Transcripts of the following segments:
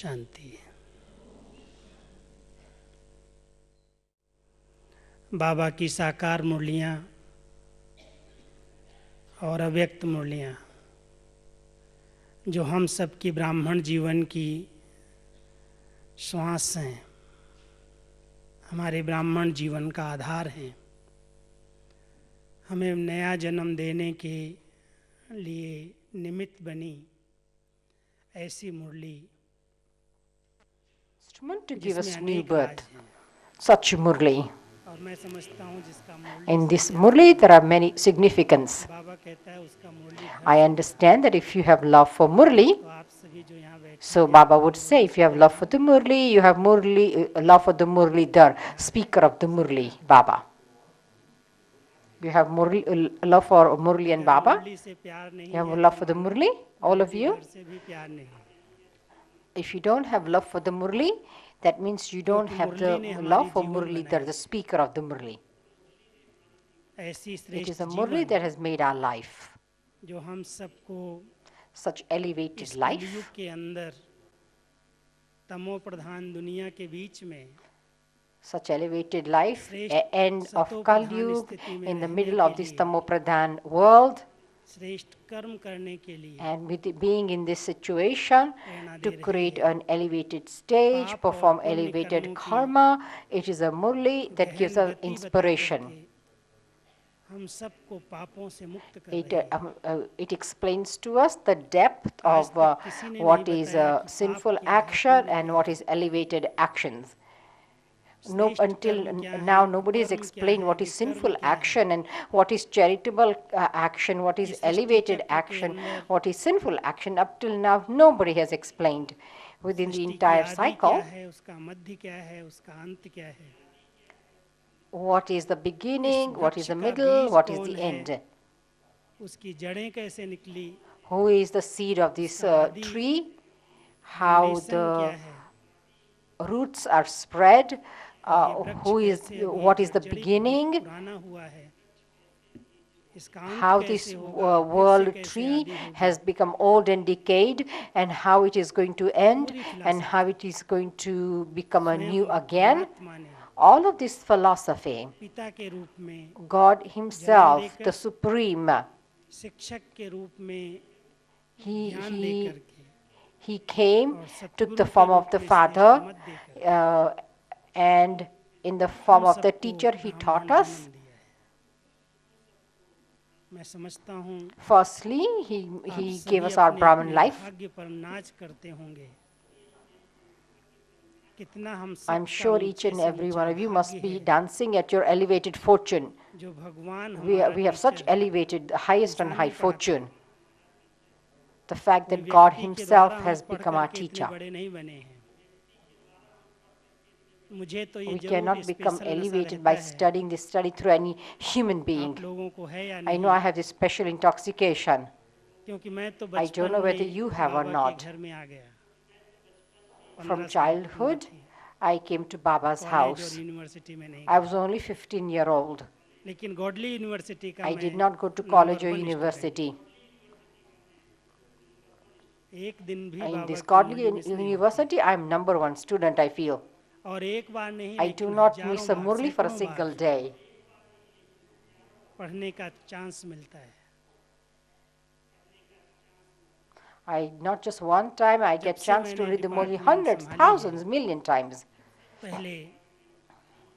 शांति। बाबा की साकार मुरलियाँ और अव्यक्त मुरलियाँ जो हम सब की ब्राह्मण जीवन की श्वास हैं, हमारे ब्राह्मण जीवन का आधार हैं, हमें नया जन्म देने के लिए निमित्त बनी ऐसी मुरली instrument to give जिसमें us new अनेक राज birth, हैं। such Murli. और मैं समझता हूँ जिसका मुरली In से this प्यार Murli, है, there are many significance. बाबा कहता है उसका मुरली धर I से understand that if you have love for Murli, तो आप सभी जो यहाँ बैठे so हैं, Baba would Murali say, if you have love for the Murli, you have Murli, love for the Murlidhar, speaker of the Murli, Baba. You have love for Murli and अगर Baba? मुरली से प्यार नहीं You have है love तो for the मानो Murli, all of you? Muralidhar से भी प्यार नहीं। If you don't have love for the Murli, that means you don't क्योंकि have the मुरली ने love हमारी for जीवन Murlidhar, बनाई, the speaker of the Murli. ऐसी It is श्रेष्ठ a Murli जीवन that has made our life जो हम सबको such elevated इस life, कलयुग के अंदर तमो प्रधान दुनिया के बीच में such elevated life, श्रेष्ठ end of सतो Kali प्रधान Yuga, स्थिति में in the रहने middle के of this लिए, Tamopradhan world, श्रेष्ठ कर्म करने के लिए and with being in this situation, Prerna to दे रही create है। an elevated stage, पाप और perform पुण्य elevated कर्मों की karma, it is a Murli that gives गहन us गति बता inspiration. करके हम सबको पापों से मुक्त कर It, रही है। it explains to us the depth आज of तक किसी ने नहीं what is बताया कि पाप sinful क्या है, action पुण्य and क्या what है, is elevated actions. No, श्रेष्ठ until कर्म क्या now, हैं, nobody has कुकर्म क्या explained है, what is विकर्म sinful क्या है। action and what is charitable action, what is इस सृष्टि elevated चक्र के action, अंदर what is sinful action. Up till now, nobody has explained within the सृष्टि की entire आदि क्या cycle है, उसका मध्य क्या है, उसका अंत क्या है। what is the इस beginning, what is वृक्ष the का middle, बीज what is कौन the है, end. उसकी जड़ें कैसे निकली, Who is the seed of this उसका आदि tree, how फाउंडेशन क्या the है, roots are spread, और ये वृक्ष कैसे अभी what is the जर्जरित और beginning, पुराना हुआ है, इसका अंत how कैसे this होगा, फिर से world कैसे tree आदि होगी। has become old and decayed, and how it is going to end, पूरी and how philosophy it is going to become a स्वयं new again. परमात्मा ने All of this philosophy, पिता के रूप में, God जन्म Himself, देकर, the Supreme, शिक्षक के रूप में, He, ज्ञान दे he, करके he came, और took the सतगुरु के form of रूप the में श्रेष्ठ Father, मत देकर and in the हम form of the सबको teacher, He taught ब्राह्मण us. जन्म दिया है। मैं समझता हूँ Firstly, He आप gave सभी us our अपने Brahmin अपने life. भाग्य पर नाच करते होंगे। कितना हम I'm सबका sure each ऊंचे and से every ऊंचा one of you भाग्य must be है dancing at your elevated fortune. जो भगवान We हमारा have such टीचर है। elevated, the highest and high इंसान ने कहा था, fortune. The fact कोई that God व्यक्ति के Himself द्वारा हम has पढ़ become our करके इतने teacher. बड़े नहीं बने हैं। मुझे तो ये We जरूर cannot become स्पेशल नशा elevated रहता by है। studying this study through any human आप being. लोगों को है या I know नहीं, I have this special intoxication. क्योंकि मैं तो I don't बचपन know में whether you have or बाबा के not. घर में आ गया। From 15 साल की उम्र childhood, थी, I came to Baba's college और house. यूनिवर्सिटी में नहीं I गया, was only 15-year-old. लेकिन गॉडली यूनिवर्सिटी का I मैं did not go to number college or 1 student. university. एक दिन भी In बाबा this की godly मुरली मिस नहीं होती university, I am number one student, I feel. और एक बार नहीं I do लेकिन not हजारों miss a bar, Murli for a सैकड़ों single बार day. पढ़ने का चांस मिलता है। Not just one time, I जब get से chance to मैंने read the Murli department hundreds, संभाली है, thousands, million times. पहले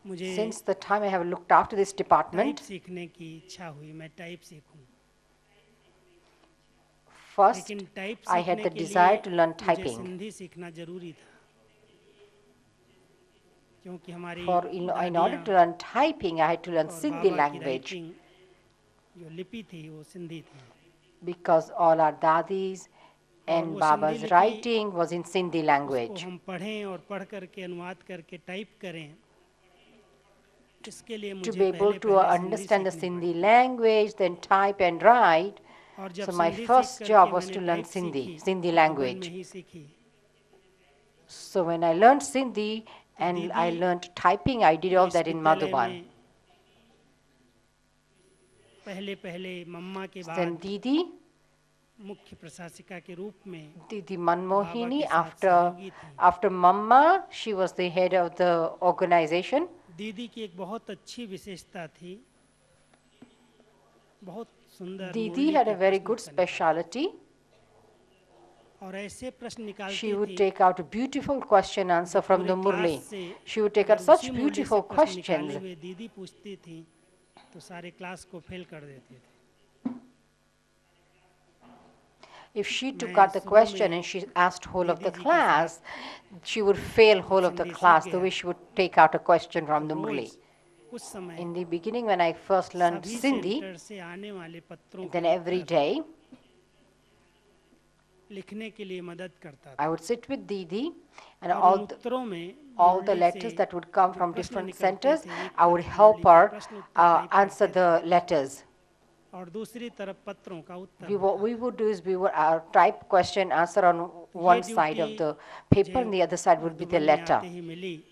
मुझे Since the time I have looked after this type department, सीखने की इच्छा हुई, मैं टाइप सीखूं। first लेकिन टाइप I had सीखने the के लिए desire to learn मुझे typing. सिंधी सीखना जरूरी था, क्योंकि हमारी In order दादियाँ to learn typing, I had to learn और Sindhi बाबा की language राइटिंग जो लिपि थी वो सिंधी थी, because all our dadis और and वो सिंधी Baba's लिपि writing was in Sindhi उसको language. हम पढ़ें और पढ़ करके अनुवाद करके टाइप करें, इसके लिए To मुझे be able पहले to पहले सिंधी understand the सीखनी Sindhi पड़ी। language, then type and write. और जब So my सिंधी सीख first करके job was मैंने to learn टाइप सीखी, Sindhi बचपन language. में ही सीखी, So when I learned Sindhi and I दीदी learned typing, I did all इस that in विद्यालय Madhuban. में पहले पहले मम्मा के Then बाद Didi मुख्य प्रशासिका के रूप में Didi बाबा Manmohini, के साथ सहयोगी थी। after Mamma, she was the head of the organization. दीदी की एक बहुत अच्छी विशेषता थी, बहुत सुंदर Didi मुरली had के a very प्रश्न good उत्तर निकालती speciality. और ऐसे प्रश्न She निकालती would थी take out a beautiful question answer जो from पूरे the क्लास Murli. से She would take अगर out उसी such मुरली से beautiful प्रश्न निकाले questions. हुए दीदी पूछती थी तो सारे क्लास को फेल कर देते थे। If she took मैं out the शुरू question and में she asked whole of the दीदी जी के class, साथ she would fail whole of the Hindi सीख class the way गया she would take out a question तो from the Murli. रोज उस समय In the beginning, when I first learned सभी Sindhi, centre से आने वाले पत्रों then के every उत्तर day लिखने के लिए मदद करता I था would sit with Didi and और उन उत्तरों में all the मुरली letters से that would come जो from प्रश्न different निकलते centers, थे, एक I would तरफ help मुरली के her प्रश्न उत्तर टाइप answer करते थे the letters. और दूसरी तरफ पत्रों का उत्तर What होता। we would do is we would type question answer on ये one side of duty the paper मुझे and the other side would be the Madhuban में letter. आते ही मिली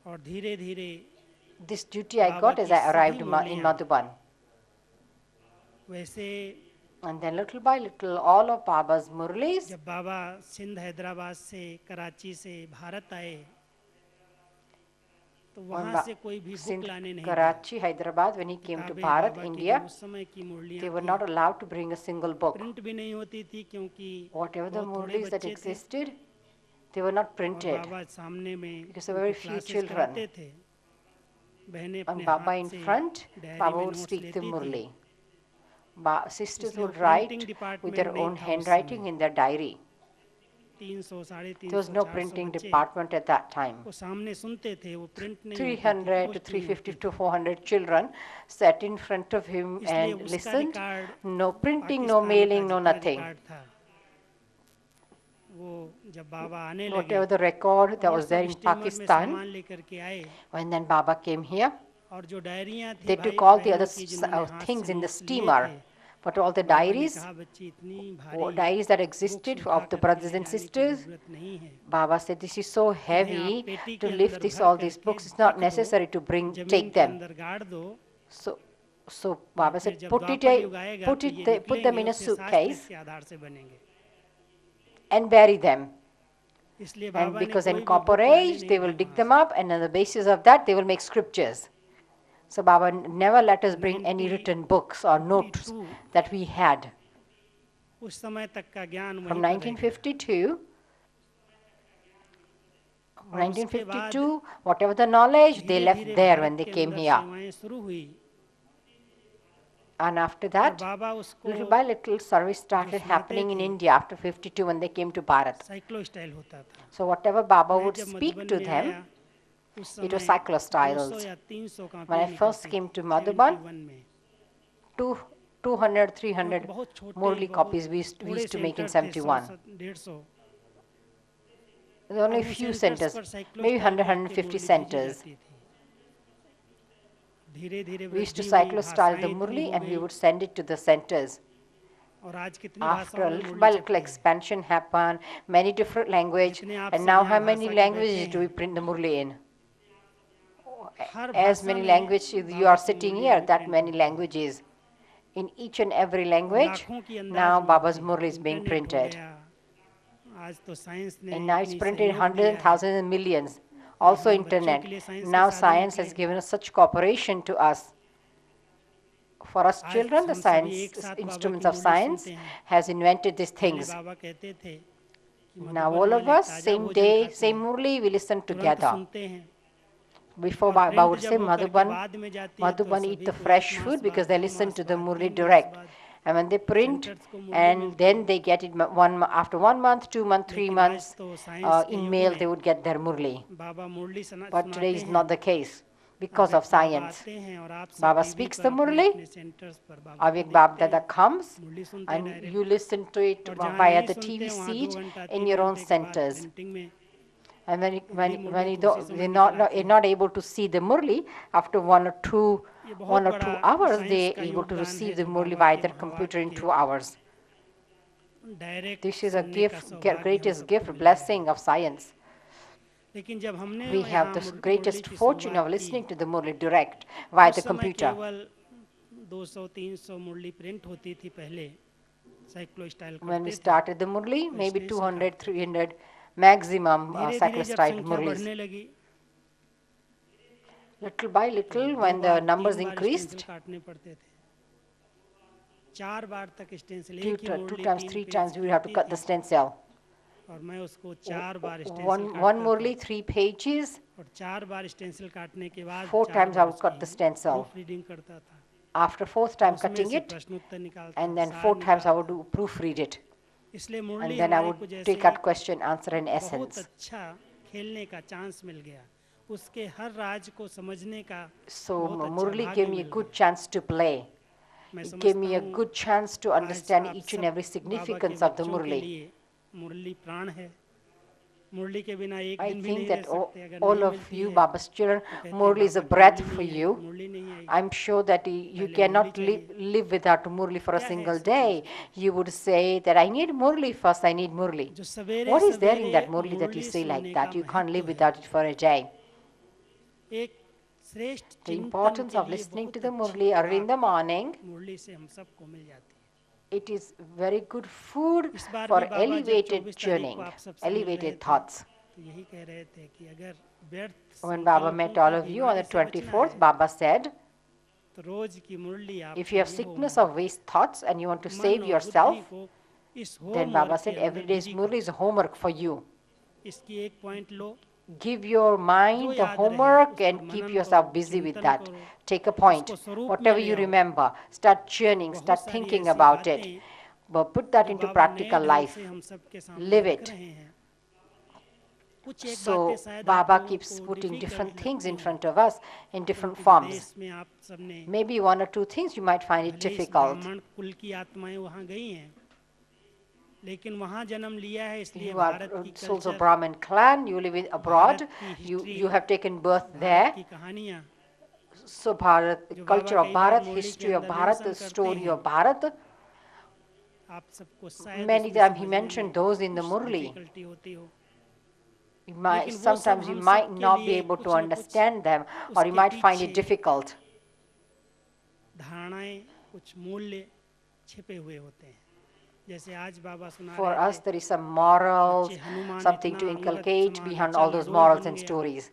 और धीरे धीरे This duty I Baba got as की I arrived सभी in मुरलियाँ Madhuban. वैसे And then little by little, all of Baba's Murlis, जब बाबा सिंध हैदराबाद से कराची से भारत आए तो वहाँ से कोई भी बुक since लाने नहीं दिया। Karachi, Hyderabad, when he came to किताबें Bharat, बाबा की जो India, उस समय की they मुरलियाँ were थी not allowed to bring a single book. Print भी नहीं होती थी क्योंकि Whatever the बहुत थोड़े Murlis that बच्चे थे existed, they were not और printed. बाबा सामने में Because there were very उनको few क्लासेस children. कराते थे। बहनें अपने And Baba हाथ in से front, डायरी Baba में would नोट्स speak the लेती थी Murli. Sisters इसलिए वो would printing write with department their नहीं own था उस handwriting समय। in their diary. 300 साढ़े There was 300 no 400 printing बच्चे department at that time. वो सामने सुनते थे, वो प्रिंट नहीं होती थी, 300 to पोस्ट नहीं 350 होती to थी। 400 children sat in front of him इसलिए and उसका listened. Record No printing, no Pakistan का mailing, no जितना nothing. रिकॉर्ड था वो जब बाबा आने लगे Whatever the record that और was there सब in स्टीमर में Pakistan, सामान लेकर के आए when then Baba came here, और जो डायरियाँ थी they भाई took all the बहनों other की जिन्होंने हाथ things से in the नोट्स लिए steamer. थे But all the बाबा ने diaries, कहा बच्ची इतनी भारी diaries that बुक्स existed उठा of the करके brothers ले and जाने की sisters, जरूरत नहीं है Baba said, this is so इन्हें आप heavy पेटी to के lift अंदर this, भर all these करके books. It's not रख दो necessary to जमीन take के them. अंदर गाड़ दो So Baba फिर said, जब put द्वापर युग आएगा तो ये them निकलेंगे in और a फिर शास्त्र suitcase इसके आधार से बनेंगे and bury them. इसलिए And बाबा ने because in कोई भी copper बुक लाने age, नहीं they दी will dig वहाँ them से up, and on the basis of that, they will make scriptures. So Baba never let us bring any written books or notes 1952 that we had. उस समय तक का ज्ञान From वहीं पर रह गया 1952, और उसके बाद 1952, whatever the knowledge, they धीरे left धीरे there भारत when they के came अंदर here. सेवाएं शुरू हुई And after और that, बाबा उसको little by little, service जो started सुनाते happening in थे India after 52 when they came to Bharat. Cyclo style होता था So whatever Baba मैं would जब speak मधुबन to में them, आया उस it was समय cyclo 200 styles. या 300 When कापियां I first निकलती came थी to Madhuban, 71 में 200, क्योंकि 300 बहुत छोटे Murli बहुत copies we थोड़े used to make in centre थे 71. 100-150 There were only और a उन few सेंटर्स centers, पर साइक्लो maybe स्टाइल 100, करके 150 मुरली भेजी centers. जाती थी धीरे धीरे We used to वृद्धि हुई cyclo style the भाषाएं इतनी Murli हो and we गई would send it to the centers. और आज कितनी After भाषाओं a में little मुरली by little छपती है expansion happened, many different language, जितने आप and सब now यहाँ how many भाषा के बैठे languages do we हैं print the Murli in? Her As भाषा many में languages you बाबा are की sitting मुरलियाँ here, भी that प्रिंट many होती हैं languages. In each and every और language, लाखों की अंदाज now में Baba's होती Murli है is being इंटरनेट हो printed. गया आज तो साइंस ने And now it's इतनी printed in सहयोग hundreds दिया and है thousands and millions. कि Also हमें बच्चों internet. के लिए साइंस के Now साधन science निकले has given us such cooperation to us. For us आज children, the हम सभी science एक साथ बाबा instruments की of मुरली science सुनते हैं has invented these पहले things. बाबा कहते थे कि Now मधुबन all of वाले us, ताजा same भोजन day, खाते same हैं Murli, we listen तुरंत together. सुनते हैं Before और Baba प्रिंट would say जब होकर के Madhuban, बाद में जाती है तो Madhuban eat सभी the को एक fresh मास food because बाद they 2 listen mass to the बाद Murli 3 मास direct. बाद And when they print, centres को मुरली and मिलती then है they get it after 1 month, 2 months, 3 लेकिन आज months, तो साइंस के in युग mail में they would get their Murli. Baba Murali But today सुनाते is हैं not the case because अब of एक बाबा science. आते हैं और आप सब Baba टीवी speaks पर the अपने Murli, अपने सेंटर्स पर बाबा को Avik देखते Bab Dada हैं comes, मुरली सुनते हैं and direct you listen to it और जहाँ via नहीं the सुनते TV हैं वहाँ 2 seat घंटा in 3 your own घंटे के बाद centers. प्रिंटिंग में And when, Hindi when Murli you तो उसी don't, समय they're निकल आती you're है not able to see the Murli after 1 or 2 ये बहुत 1 or बड़ा 2 hours, साइंस they're का able to योगदान है receive the जो Murli बाबा via के their भावार्थ computer in के 2 hours. Direct This is a सुनने का gift, सौभाग्य हम greatest सबको gift, मिल गया blessing of science. लेकिन जब हमने We have यहाँ the मुरली greatest की fortune of शुरुआत की listening to the Murli direct via उस the समय computer. केवल 200-300 मुरली प्रिंट होती थी पहले साइक्लोस्टाइल When we करते थे, started the Murli, तो maybe स्टेज 200, सिखाते थे। 300 maximum धीरे धीरे जब cyclostyle संख्या Murlis. बढ़ने लगी Little by तो little, 2 when the bar numbers 3 bar stencil increased, काटने पड़ते थे, 4 बार तक स्टेंसिल, एक ही 2 मुरली times, 3 3 पेज times, we की would have to होती cut the थी, stencil. और मैं उसको 4 बार स्टेंसिल One काटता था, Murli, 3 pages. और 4 बार स्टेंसिल काटने के बाद 4 4 times I bar would cut उसकी the stencil. प्रूफ रीडिंग करता था, After 4th और time उसमें cutting से it, प्रश्न उत्तर निकालता, and then सार 4 times I would निकालता। do proofread it. इसलिए And मुरली then I हमारे would को जैसे take out एक question, answer, and बहुत essence. अच्छा खेलने का चांस मिल गया, उसके हर राज को समझने का So बहुत अच्छा Murli भाग्य gave me a mill good गया। chance to play. मैं It gave समझता me a हूँ good chance to आज understand आप each and सब every बाबा के significance of the बच्चों के Murli. लिए मुरली प्राण है, मुरली के बिना एक I दिन भी think नहीं रह that सकते, अगर all नहीं of मिलती you, है Baba's children, तो कहते हैं Murli is a बाबा की breath मुरली for नहीं आई, you. मुरली नहीं आई, I'm sure that you पहले मुरली cannot चाहिए। live without Murli for a क्या है single ऐसी चीज़ day. You would say that I need Murli first, I need Murli. जो सवेरे What is there in सवेरे that Murli that you Murali say like सुनने का that? You can't live महत्व है, without it for a day. एक श्रेष्ठ The चिंतन importance के of लिए listening to बहुत the अच्छी Murli early in the खुराक morning, मुरली से हम सबको मिल जाती है। it is very good food इस बार for भी बाबा जब elevated 24 तारीख को churning, आप सबसे मिल रहे elevated थे thoughts. तो यही कह रहे थे कि अगर व्यर्थ When Baba संकल्पों met all की of you on बीमारी the से बचना है 24th, Baba said, तो रोज की मुरली if you आपके have लिए sickness homework, of waste thoughts and you want to मन save और बुद्धि yourself, को इस then Baba होमवर्क के said every अंदर day's बिजी Murli करो। is homework for you. इसकी एक पॉइंट लो, Give your जो mind the याद रहे homework उसका and keep मनन yourself करो, busy with चिंतन that. करो, Take a point. उसको स्वरूप में Whatever ले you आओ। remember, start तो churning, बहुत start सारी thinking ऐसी about it. बातें But put that जो into बाबा नए practical ढंग life. से हम सबके सामने Live रख it. रहे हैं, कुछ एक बातें So शायद आप Baba लोगों keeps को putting different डिफिकल्ट things लगती in हों, front of us in different क्योंकि forms. विदेश में आप सबने Maybe one or two things you might find it भले इस difficult. ब्राह्मण कुल की आत्माएं वहाँ गई हैं, लेकिन वहाँ जन्म लिया है, इसलिए You are भारत की souls of culture, Brahmin clan, you live in Bharat abroad, की you history, have taken birth Bharat there. की कहानियाँ So Bharat, जो बाबा culture of कई बार Bharat, मुरली के history of अंदर Bharat, the मेंशन करते story हैं, of Bharat, आप सबको शायद many उसमें times he समझने mentioned में those in the कुछ Murli. डिफिकल्टी होती हो, Might, लेकिन वो सब sometimes you हम might सब के not be लिए able to कुछ न कुछ understand them or you उसके might find it पीछे difficult. धारणाएं, कुछ मूल्य छिपे हुए होते हैं। जैसे आज बाबा सुना For रहे us, थे, there is some morals, बच्चे हनुमान something इतना to अंगद inculcate समान behind all those चालाडोल morals बन and गया, stories.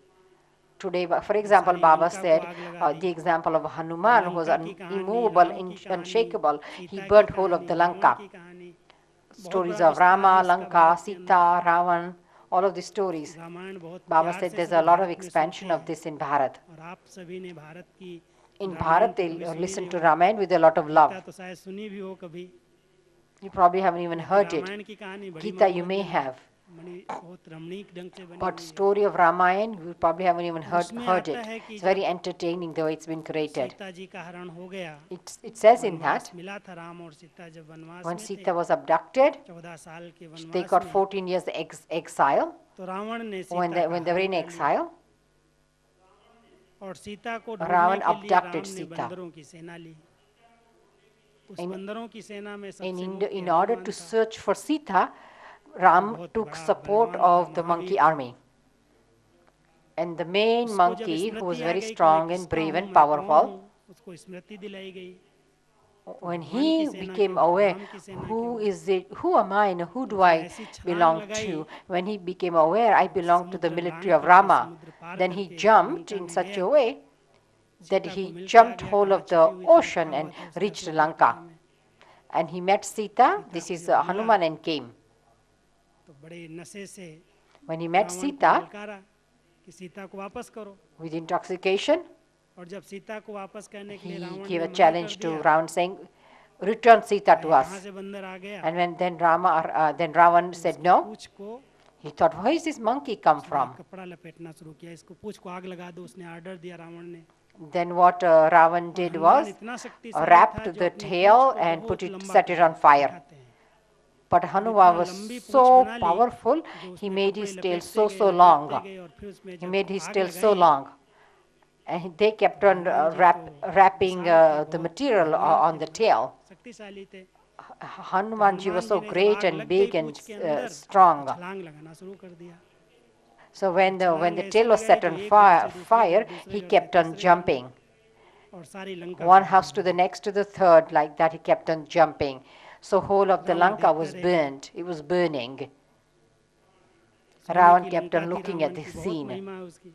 Today, for वो example, सारी Baba लंका को said आग लगा दी, the example of और Hanuman, who was लंका की कहानी, immovable, राम की कहानी, unshakable. He सीता की burnt whole of कहानी, the रावण Lanka. की कहानी, बहुत Stories बड़ा of विस्तार है Rama, इसका Lanka, भारत के अंदर। Sita, Ravan, all of these stories. Ramayan बहुत Baba प्यार said से there's सभी a lot of भारत में सुनते expansion of हैं, this in Bharat. और आप सभी ने भारत की In रामायण Bharat, तो they कभी सुनी listen नहीं to होगी, Ramayana with a lot of Gita love. तो शायद सुनी भी हो कभी, You probably haven't even लेकिन heard it. रामायण की कहानी बड़ी Gita you may मनोरंजन है, have. बहुत रमणीक ढंग से बनी But हुई है, story of Ramayana, you probably haven't even और heard, उसमें heard आता it. है कि It's very जब entertaining the way it's been created. Sita ji का हरण हो गया, It says in वनवास that मिला था, राम और सीता जब वनवास when में थे, Sita was abducted, 14 साल के they वनवास got में, 14 years exile. तो रावण ने When सीता they, का when they were हरण in कर लिया, exile, और सीता को ढूंढने Ravan के लिए राम abducted ने Sita. बंदरों की सेना ली, उस बंदरों की सेना में सबसे In मुख्य in order हनुमान to था, search for Sita, जो Ram बहुत took बड़ा support बलवान था, of the महावीर monkey था। army. And the main उसको जब monkey, who was Smriti uh very गई कि मैं strong and किसका brave हूँ, and मैं कौन powerful, हूँ, उसको स्मृति दिलाई गई, when भगवान की he सेना became के, aware, राम की सेना के who वो, is it, who am I and who do उसने I ऐसी छलांग belong लगाई, to? When he became aware, I belong to the समुद्र military लांग of करके Rama, समुद्र पार then he करके jumped लंका in में such गया, a way that सीता को he मिल के आ jumped गया, whole कहाँ of the छिपी हुई थी, ocean रखा and हुआ था उसका reached टोकरी Lanka. पत्रे में, And he met Sita, Sita this को is जब मिला Hanuman, and came. तो बड़े नशे से When he met रावण को Sita, ललकारा कि सीता को वापस करो, with intoxication, और जब सीता को वापस करने के लिए he रावण gave ने a मना कर challenge to दिया, Ravan saying, return Sita to ये कहाँ us. से बंदर आ गया, And when then then Ravan तो said उसकी no, पूंछ को he thought, where is this monkey come उसने from? एक कपड़ा लपेटना शुरू किया, इसको पूंछ को आग लगा दो, उसने ऑर्डर दिया रावण ने, Then what Ravan और did हनुमान was इतना शक्तिशाली था wrapped जो the अपनी पूंछ tail को and put बहुत it, लंबा set it on fire. दिखाते हैं, But और Hanuman इतना was लंबी पूंछ so बना ली powerful, जो he उसमें made कपड़े his tail लपेटते so गए long. गए, और फिर उसमें He जब made his आग tail so लगाई long. And they kept on Hanuman ji तो wrapping विशाल थे, the बहुत material बलवान on थे, the बहुत tail. शक्तिशाली थे, तो Hanumanji Hanuman was ji so ने जब great आग and लग गई big and पूंछ के अंदर तो strong. छलांग लगाना शुरू कर दिया, So और when छलांग the ऐसी tail was लगाई set जो on एक घर से दूसरे fire, घर, दूसरे he घर से kept on तीसरे घर में, jumping. और सारी लंका को One आग house to लगा the the. next to the third, like that he kept on jumping. So whole of the Ravan Lanka was देखता रह गया। burnt. It was burning. सोने Ravan की kept लंका on थी, looking at रावण the की बहुत scene. महिमा है उसकी।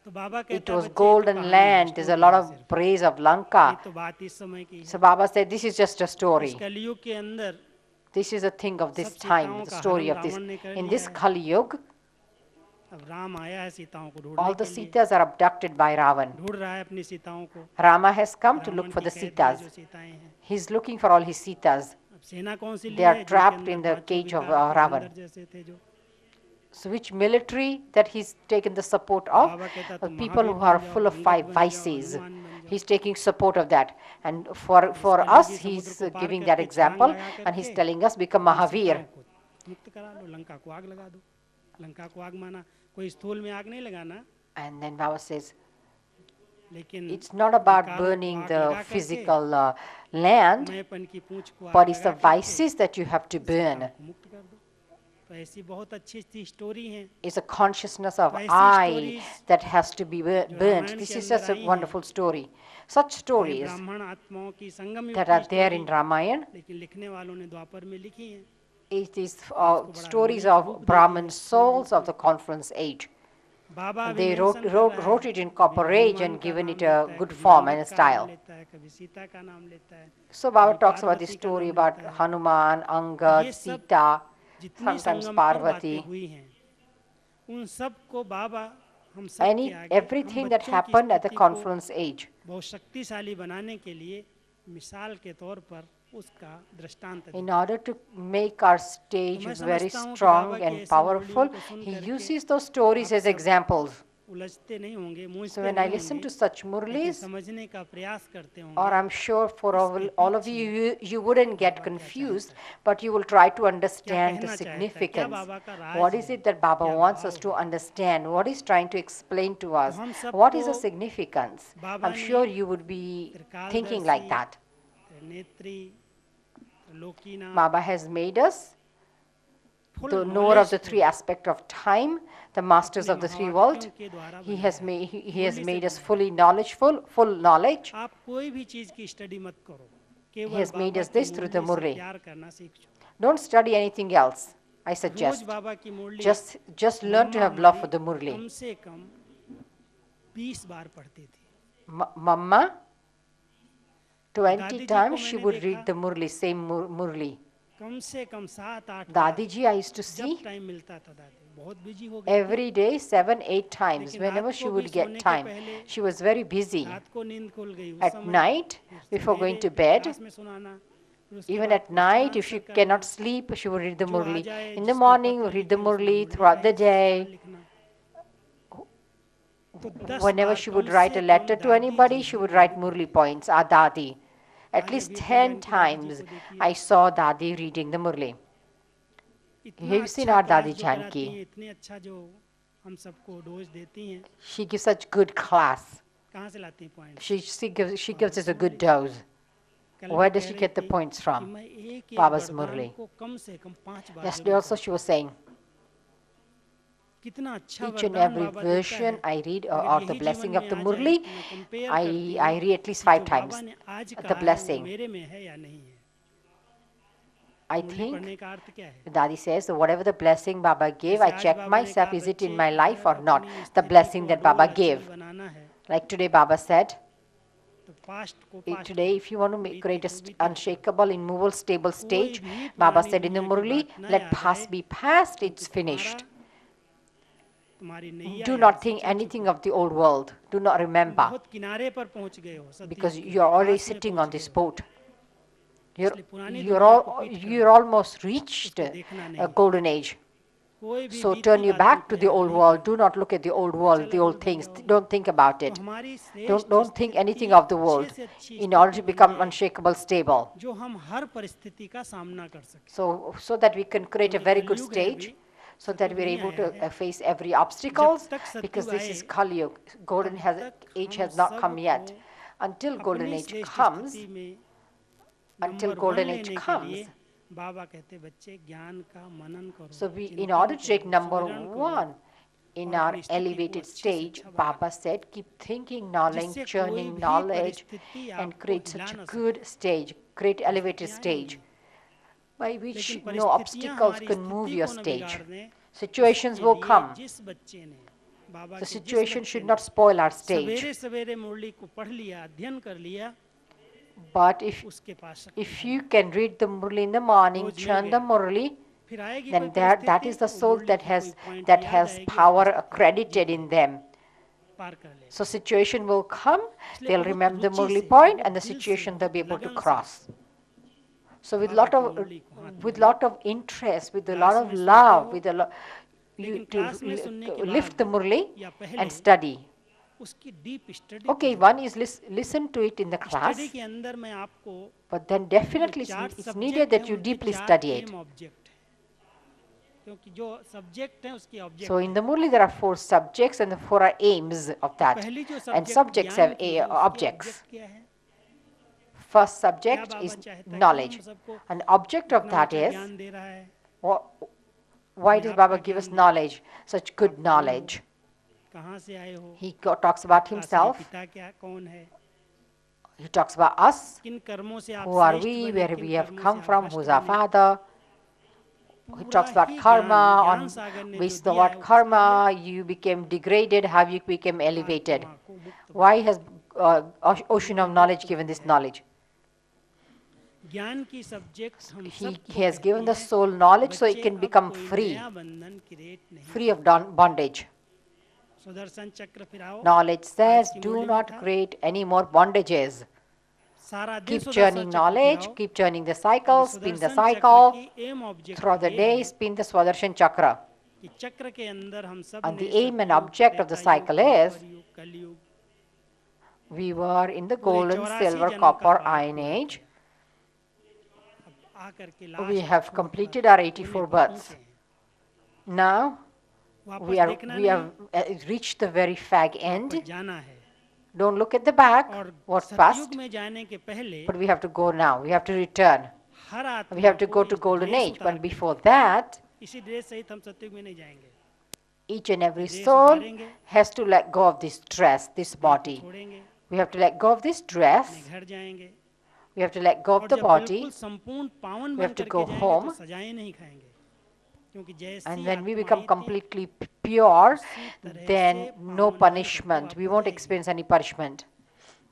तो बाबा It कहता है was बच्चे ये तो golden कहानी है, land. There's a story lot है of सिर्फ, praise of ये Lanka. तो बात इस समय की So है। Baba said, this is just a इस story. कलयुग के अंदर This is a thing of this सब time, सीताओं the का story हरण of this. रावण ने कर In लिया this है। Kali Yuga, अब राम आया है सीताओं को ढूंढने all the के लिए, Sitas are abducted by Ravan. ढूंढ रहा है अपनी सीताओं को। Rama has come to look Ravan for की the कैद में Sitas. जो सीताएं हैं, He's looking for all his Sitas. अब सेना कौन सी They ली are है जिनके trapped अंदर in the पांचों cage of विकार थे, Ravan. बंदर जैसे थे जो। So which military that he's taken the support of? बाबा कहता तुम People महावीर who बन are जाओ, full of अंगद 5 बन जाओ, vices. हनुमान बन जाओ। He's taking support of that. And और for इस us, कलयुगी समुद्र he's को पार giving that करके छलांग example लगा and he's करके telling us become अपनी Mahavir. सीताओं को मुक्त करा लो, लंका को आग लगा दो। लंका को आग माना कोई स्थूल में आग नहीं लगाना, And then Baba says, लेकिन it's not about विकारों को burning आग the लगा करके, physical land, मैंपन की पूंछ को आग but it's the लगा करके vices that you have to सीताओं burn. को मुक्त कर दो। तो ऐसी बहुत अच्छी अच्छी स्टोरी हैं It's a consciousness of तो ऐसी I stories that has to be जो burnt. रामायण This के is अंदर such a आई हैं, wonderful story. Such हैं stories ब्राह्मण आत्माओं की संगम युग that की are there story, in Ramayana, लेकिन लिखने वालों ने द्वापर में लिखी हैं। it is इसको बड़ा stories रमणीक रूप of दे Brahmin दिया, स्थूल souls रूप of the में। conference age. बाबा And अभी they मेंशन कर रहा wrote है, it in कभी copper age हनुमान and का given नाम it a लेता है, good कभी form अंगद and का नाम style. लेता है, कभी सीता का नाम लेता है, So Baba कभी talks about this पार्वती का story नाम about लेता है। Hanuman, Angad, ये सब Sita, जितनी sometimes संगम पर बातें Parvati. हुई हैं, उन सब को बाबा हम सब के आगे, हम Everything that बच्चों की happened at the स्थिति को conference age, बहुत शक्तिशाली बनाने के लिए मिसाल के तौर पर उसका दृष्टांत in देते हैं। order to make our तो stage मैं very समझता हूँ कि strong बाबा की and ऐसी powerful, मुरलियों को सुन he करके uses those stories आप as सब examples. उलझते नहीं होंगे, So मूंझते when I नहीं listen होंगे, to such लेकिन Murlis, समझने का प्रयास करते or होंगे I'm sure for इसके all of पीछे you wouldn't get बाबा क्या confused, चाहता है, but you will try to क्या understand the कहना चाहता है, क्या significance. बाबा का What राज is है, it that Baba क्या wants भाव us to है। understand? What is trying to explain to तो us? हम What is सबको the significance? बाबा I'm ने sure you would be thinking like त्रिकालदर्शी, that. त्रिनेत्री, त्रिलोकीनाथ, Baba has made us full the knower of knowledge the full three aspects of time, the masters अपने of the three महावाक्यों worlds. के द्वारा He बनाया has है, made, he has मुरली से made us बनाया है। fully knowledgeful, full knowledge. आप कोई भी चीज की स्टडी मत करो, He केवल has made बाबा us की this through the मुरली से Murli. प्यार करना सीख जाओ। Don't study anything else, I rose suggest. बाबा की मुरली Just learn to mamma have love हमारी for the Murli. कम से कम 20 बार पढ़ती थी। Mama, 20 दादी जी को times she मैंने would देखा read the Murli, same Murli. कम से कम 7-8 बार, Dadi ji, I used to जब see टाइम मिलता था। दादी बहुत बिजी हो गई थी, every day 7-8 times. लेकिन Whenever रात she को भी would get सोने के time, पहले, she was very busy. रात को नींद खुल गई उस At समय, night, फिर before सवेरे going to फिर bed, क्लास में सुनाना, फिर उसके even बाद at night, question if she answer करना, cannot sleep, she would read the जो आ Murli. जाए In the जिसको morning, पत्र read the लिखे उसमें Murli मुरली throughout का the ही विस्तार day. लिखना। तो 10 Whenever bar she come would write से a कम letter to दादी anybody, ji she he would Murali write पढ़ती Murli थी। points, our Dadi. At आज least अभी 10 प्रेजेंट की दादी जी times को देखिए, I saw Dadi reading the Murli. इतना Have you seen अच्छा our क्लास Dadi जो कराती हैं, Janki? इतने अच्छा जो हम सबको डोज देती हैं, She gives such good class. कहाँ से लाती हैं points? She gives us a good मुरली से। dose. कल Where भी does कह she रही get the थी points कि from? मैं एक एक Baba's वरदान Murli. को कम से कम 5 बार Yesterday जरूर also पढ़ती she was saying, हूँ। कितना अच्छा each and वरदान every बाबा देता version है। I read अगर or the यही जीवन blessing में of the आ जाए Murli, तो मैं कंपेयर करती I हूँ read at least कि 5 जो बाबा times ने आज the कहा है वो blessing. मेरे में है या नहीं है। I मुरली think, पढ़ने का अर्थ क्या है? Dadi says, so whatever the blessing Baba gave, जैसे I आज check बाबा ने myself, कहा is it in बच्चे my life or अगर not? अपनी The स्थिति blessing को that अडोल Baba अचल gave. बनाना है Like today Baba said, तो पास्ट को past today if you want to बीते create को a बीते unshakable, immovable, stable कोई stage, भी Baba पुरानी said in the दुनिया की Murli, बात न let याद past आए be past, क्योंकि it's finished. तुम्हारी नैया Do यहाँ not से think चल चुकी anything है। of the old world. Do not तुम remember, बहुत किनारे पर पहुंच गए हो, सतयुग because के you're already पास में sitting पहुंच on गए this हो, boat. इसलिए पुरानी You're दुनिया को all पीठ कर you're दो, almost reached उसको देखना a नहीं। golden age. कोई भी So बीती turn your बातों back को to the याद old नहीं world. करना, Do not look at the old world, the चल old अडोल बन things. जाओगे। Don't think about तो it. हमारी Don't, श्रेष्ठ don't think स्थिति anything of the अच्छे world से अच्छी in order स्थिति to become बनिए unshakable, stable. जो हम हर परिस्थिति का सामना कर सकें। So that we can create a क्योंकि very good कलयुग है stage, अभी, so that सतयुग we're नहीं able आया to है। face every जब obstacles, तक because सतयुग this आए is Kali Yuga. Golden तब has तक age हम has not come yet. सबको Until golden अपनी age श्रेष्ठ comes, स्थिति में until नंबर 1 golden age लेने के comes, लिए बाबा कहते बच्चे ज्ञान का मनन करो, so we, in चिंतन order to take करो, number सुमिरन करो, one, in और our अपनी स्थिति को elevated अच्छे से stage, अच्छा बना Baba said, keep thinking knowledge, जिससे कोई churning भी knowledge, परिस्थिति and आपको create हिला such a ना सके। good stage, great elevated परिस्थितियाँ stage, आएंगी, by which लेकिन no परिस्थितियाँ obstacles हमारी can move स्थिति your को न stage. बिगाड़ दें। Situations इसके will लिए come. जिस बच्चे ने बाबा The के जिस situation बच्चे should ने not spoil our stage. सवेरे सवेरे मुरली को पढ़ लिया, अध्ययन कर लिया, But उसके पास शक्ति if है। you can read the Murli in the morning, rose mill chant the गया, Murli, फिर आएगी कोई then that परिस्थिति, is the वो soul मुरली that की कोई has पॉइंट that याद has आएगी, उस power परिस्थिति को accredited जीत in लेगा, them. पार कर लेगा। So situation will come, इसलिए they'll बहुत remember the रुचि Murli से, point, बहुत and the दिल से, situation they'll बहुत be able to लगन से cross. So बाबा की मुरली को हाथ में लो। lot of interest, with a lot class of में सुनते love, हो, with a lot, you लेकिन to क्लास में सुनने के lift बाद the Murli या and पहले study. उसकी डीप स्टडी की Okay, जरूरत one है। is listen to it in the study class, के अंदर मैं आपको but then जो definitely चार it's needed सब्जेक्ट हैं that you उनके deeply चार study it. एम ऑब्जेक्ट है, क्योंकि जो सब्जेक्ट हैं उसके So ऑब्जेक्ट in है। the Murli there are 4 subjects and the 4 are aims of तो that. पहली जो And सब्जेक्ट subjects ज्ञान have की है, उसके objects. ऑब्जेक्ट क्या है? First क्या subject बाबा is चाहता है, क्यों हम knowledge. सबको An object of इतना that ऊंचा is, ज्ञान दे रहा है? why मैं does आपका Baba give us ज्ञान दूं, knowledge, such good आप कौन हो, knowledge? कहाँ से आए हो, He talks about आपका असली himself, पिता क्या कौन है, he talks about us, किन कर्मों से आप who are श्रेष्ठ we, बने, where किन we have कर्मों से come आप from, भ्रष्ट who's our बने। father. He पूरा talks about ही karma, ज्ञान on सागर ने जो based on दिया है what वो किसके लिए? karma you became degraded, how you became elevated. आत्मा को मुक्त Why बनाने। has ocean को of knowledge मुक्त given बुद्धि this है। knowledge? ज्ञान की सब्जेक्ट हम He सबको has कहती given the हैं, soul knowledge so बच्चे it can अब become कोई free, नया बंधन क्रिएट नहीं free of करेंगे। bondage. सुदर्शन चक्र फिर आओ, Knowledge आज says, की do मुरली में not था, create any more bondages. सारा दिन Keep सुदर्शन churning चक्र फिर knowledge, आओ। keep churning the और cycle, इस spin the सुदर्शन चक्र cycle. की एम ऑब्जेक्ट Throughout the ये day, है spin the Swadarshan chakra. कि चक्र के अंदर हम सब And ने the aim and सतयुग, object of the त्रेता युग, cycle is, द्वापर युग, कलयुग, we were in the पूरे golden, 84 silver, जन्म का copper, पाठ iron पूरा age. किया। अब आकर के We लास्ट have छोर completed पर our कोने 84 पर births. पहुंचे हैं। Now, वापस we देखना have नहीं, reached the very fag वापस end. जाना है। Don't look at the back, और what's सतयुग past, में जाने के पहले but we have to go now. We have to return. Her We आत्मा have to को go to इस golden ड्रेस age. उतार But के before दिखाई। that, इसी ड्रेस सहित हम सतयुग में नहीं जाएंगे। each and every dress soul उतारेंगे, has to let go of this dress, this देह को body. छोड़ेंगे, We have to let go of this अपने dress. घर जाएंगे। We have to let go of और the जब बिल्कुल body. संपूर्ण पावन We बन have to करके go जाएंगे तो home. सजाएं नहीं खाएंगे, क्योंकि And जैसी when we आत्मा become आई थी completely pure, उसी तरह then से no पावन बन करके punishment. We वापस won't जाएगी, experience any punishment.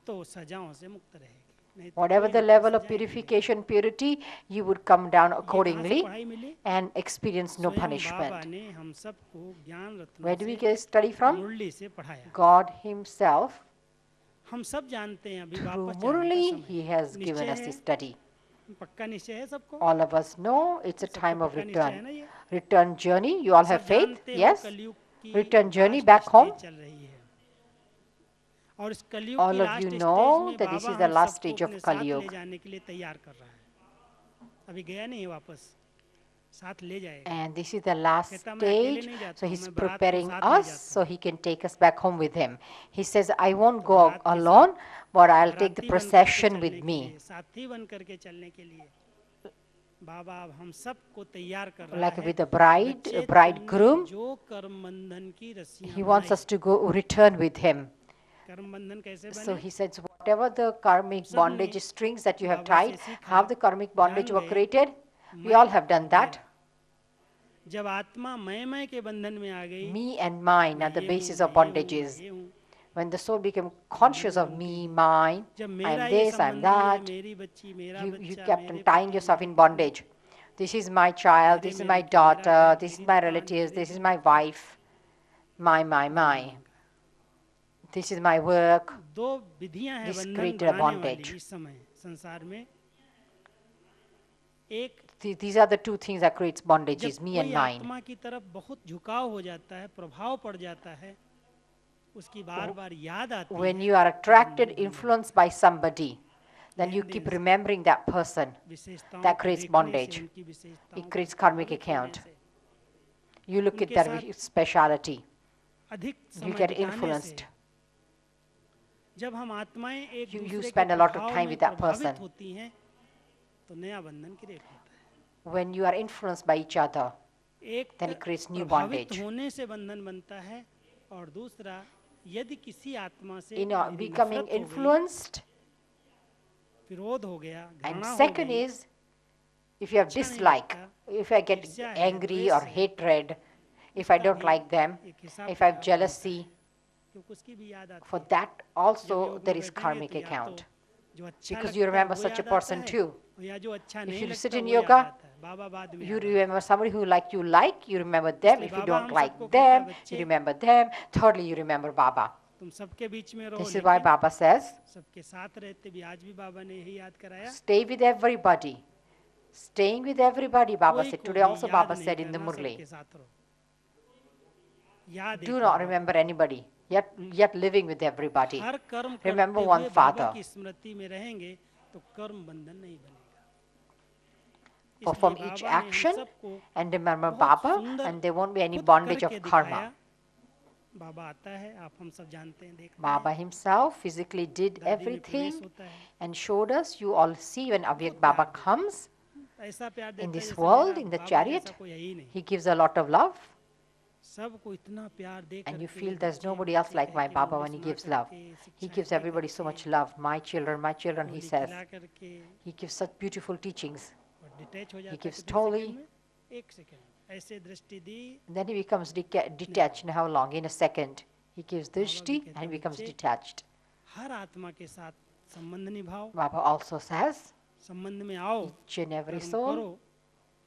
तो सजाओं से मुक्त रहेगी। नहीं तो Whatever कोई the ना कोई level of सजाएं मिलेगी। purification, purity, you would come down ये कहाँ से accordingly पढ़ाई मिली? and experience no स्वयं बाबा punishment. ने हम सबको ज्ञान रत्नों Where do we से, get study from? मुरली से पढ़ाया। God Himself, हम सब जानते हैं अभी through वापस जाने का Murli, समय He has है। given निश्चय us है, this study. पक्का निश्चय है सबको, All of us know it's a सबका time of पक्का निश्चय है return. ना ये? Return journey, you all have सब faith? जानते हो Yes? कलयुग की Return journey last back home? Stage चल रही है, और इस कलयुग की All of last you stage know में that this Baba is the हम last सबको stage अपने of साथ Kali ले Yuga. जाने के लिए तैयार कर रहा है। अभी गया नहीं वापस, साथ ले जाएगा। And this is the last कहता मैं अकेले stage, नहीं जाता so हूँ, He's मैं बारात को preparing साथ ले us जाता so हूँ। He can take us back home with Him. He says, I won't तो go बारात के alone, साथ but I'll take the बाराती बन करके procession चलने with के me. लिए, साथी बन करके चलने के लिए बाबा अब हम सबको तैयार कर रहा Like है। with the bride, बच्चे, bridegroom, तुमने जो कर्म बंधन की रस्सियां He wants बनाई, us to go return with Him. कर्म बंधन कैसे So बने? He says, whatever the karmic सबने bondage strings that you have बाबा से tied, सीखा, how the karmic bondage जान were गए, created, we मैं all have done और that. मेरा। जब आत्मा मैं के बंधन में आ गई, Me and mine मैं are the ये हूँ, basis मैं of ये हूँ, मैं bondages. ये हूँ, When the soul became मैं conscious वो of बन me, गई। mine, जब I मेरा am ये this, I am संबंधी है, that, मेरी बच्ची, मेरा you बच्चा, kept on मेरे tying पति, yourself मेरे in पत्नी, bondage. This is my child, मेरे this is my मेरा घर, daughter, this is मेरी my दुकान, relatives, मेरे this is ये my बच्चा, wife, my. बंधन का। This is my work. दो विधियां हैं This बंधन created a बनाने bondage. वाली इस समय संसार में। एक, These are the two things that creates जब bondages, me कोई and mine. आत्मा की तरफ बहुत झुकाव हो जाता है, प्रभाव पड़ जाता है, उसकी बार बार याद आती When है, you are तो attracted, बंधन बन influenced by somebody, then you लेन keep देन से, remembering that person. विशेषताओं That को creates देखने bondage. से, उनकी विशेषताओं It को creates karmic प्रभावित होने account. से, You look at उनके their साथ speciality. अधिक You समय get बिताने से, influenced. जब हम आत्माएं एक You दूसरे के spend a lot of प्रभाव time में with that प्रभावित person. होती हैं, तो नया बंधन क्रिएट होता है। When you are influenced by each other, एक then it creates new प्रभावित bondage. होने से बंधन बनता है, और दूसरा यदि किसी आत्मा से In मेरी becoming नफरत हो गई, influenced, विरोध हो गया, and घृणा हो second गई, is if you have अच्छा नहीं dislike, लगता, if I get ईर्ष्या है, angry द्वेष or है, hatred, if I उसका don't भी like them, एक हिसाब if I have किताब बनता jealousy, है, क्योंकि उसकी भी याद आती for है। that जब also योग there में is बैठेंगे karmic तो या तो account. जो अच्छा Because you लगता है remember वो such a याद आता person है, too. और या जो अच्छा If नहीं you sit लगता in वो याद yoga, आता है, बाबा बाद में you याद आता remember somebody who you remember them. इसलिए If you बाबा don't हम like सबको कहता है, them, you बच्चे remember them. Thirdly, you remember Baba. तुम सबके बीच में रहो, This is why लेकिन Baba says, सबके साथ रहते भी। आज भी बाबा ने यही याद कराया, stay with everybody. Staying with everybody, Baba कोई said. को Today भी also याद Baba नहीं said in the करना, Murli. सबके साथ रहो, याद Do एक not बाबा remember को। anybody, yet living with everybody. हर कर्म Remember करते one हुए बाबा father. की स्मृति में रहेंगे तो कर्म बंधन नहीं बनेगा। इसलिए Perform each बाबा ने हम action सबको and remember बहुत Baba, सुंदर and there won't be any खुद bondage करके of दिखाया। karma. बाबा आता है, आप हम सब जानते हैं, देखते Baba हैं, himself physically did दादी में प्रवेश everything होता है, and showed us. You all see when बहुत Avyak प्यार Baba देता comes है, ऐसा प्यार in देता है this जैसे world, मेरा in the बाबा chariot, जैसा कोई है ही नहीं। he gives a lot of love, सबको इतना प्यार दे and you करके feel there's बच्चे nobody else बच्चे like कह my के Baba मुरली when he सुना gives love. करके, He शिक्षाएं gives दे everybody so करके, much love. My children, he गोली says. खिला करके, He gives such beautiful teachings. और डिटैच हो He जाता है gives कितने totally, सेकंड में, एक सेकंड ऐसे दृष्टि दी। and then he becomes detached in how long? In a second. He gives बाबा भी drishti कहते and he हैं, becomes बच्चे detached. हर आत्मा के साथ संबंध निभाओ, Baba also says, संबंध में आओ, each and every कर्म soul, करो,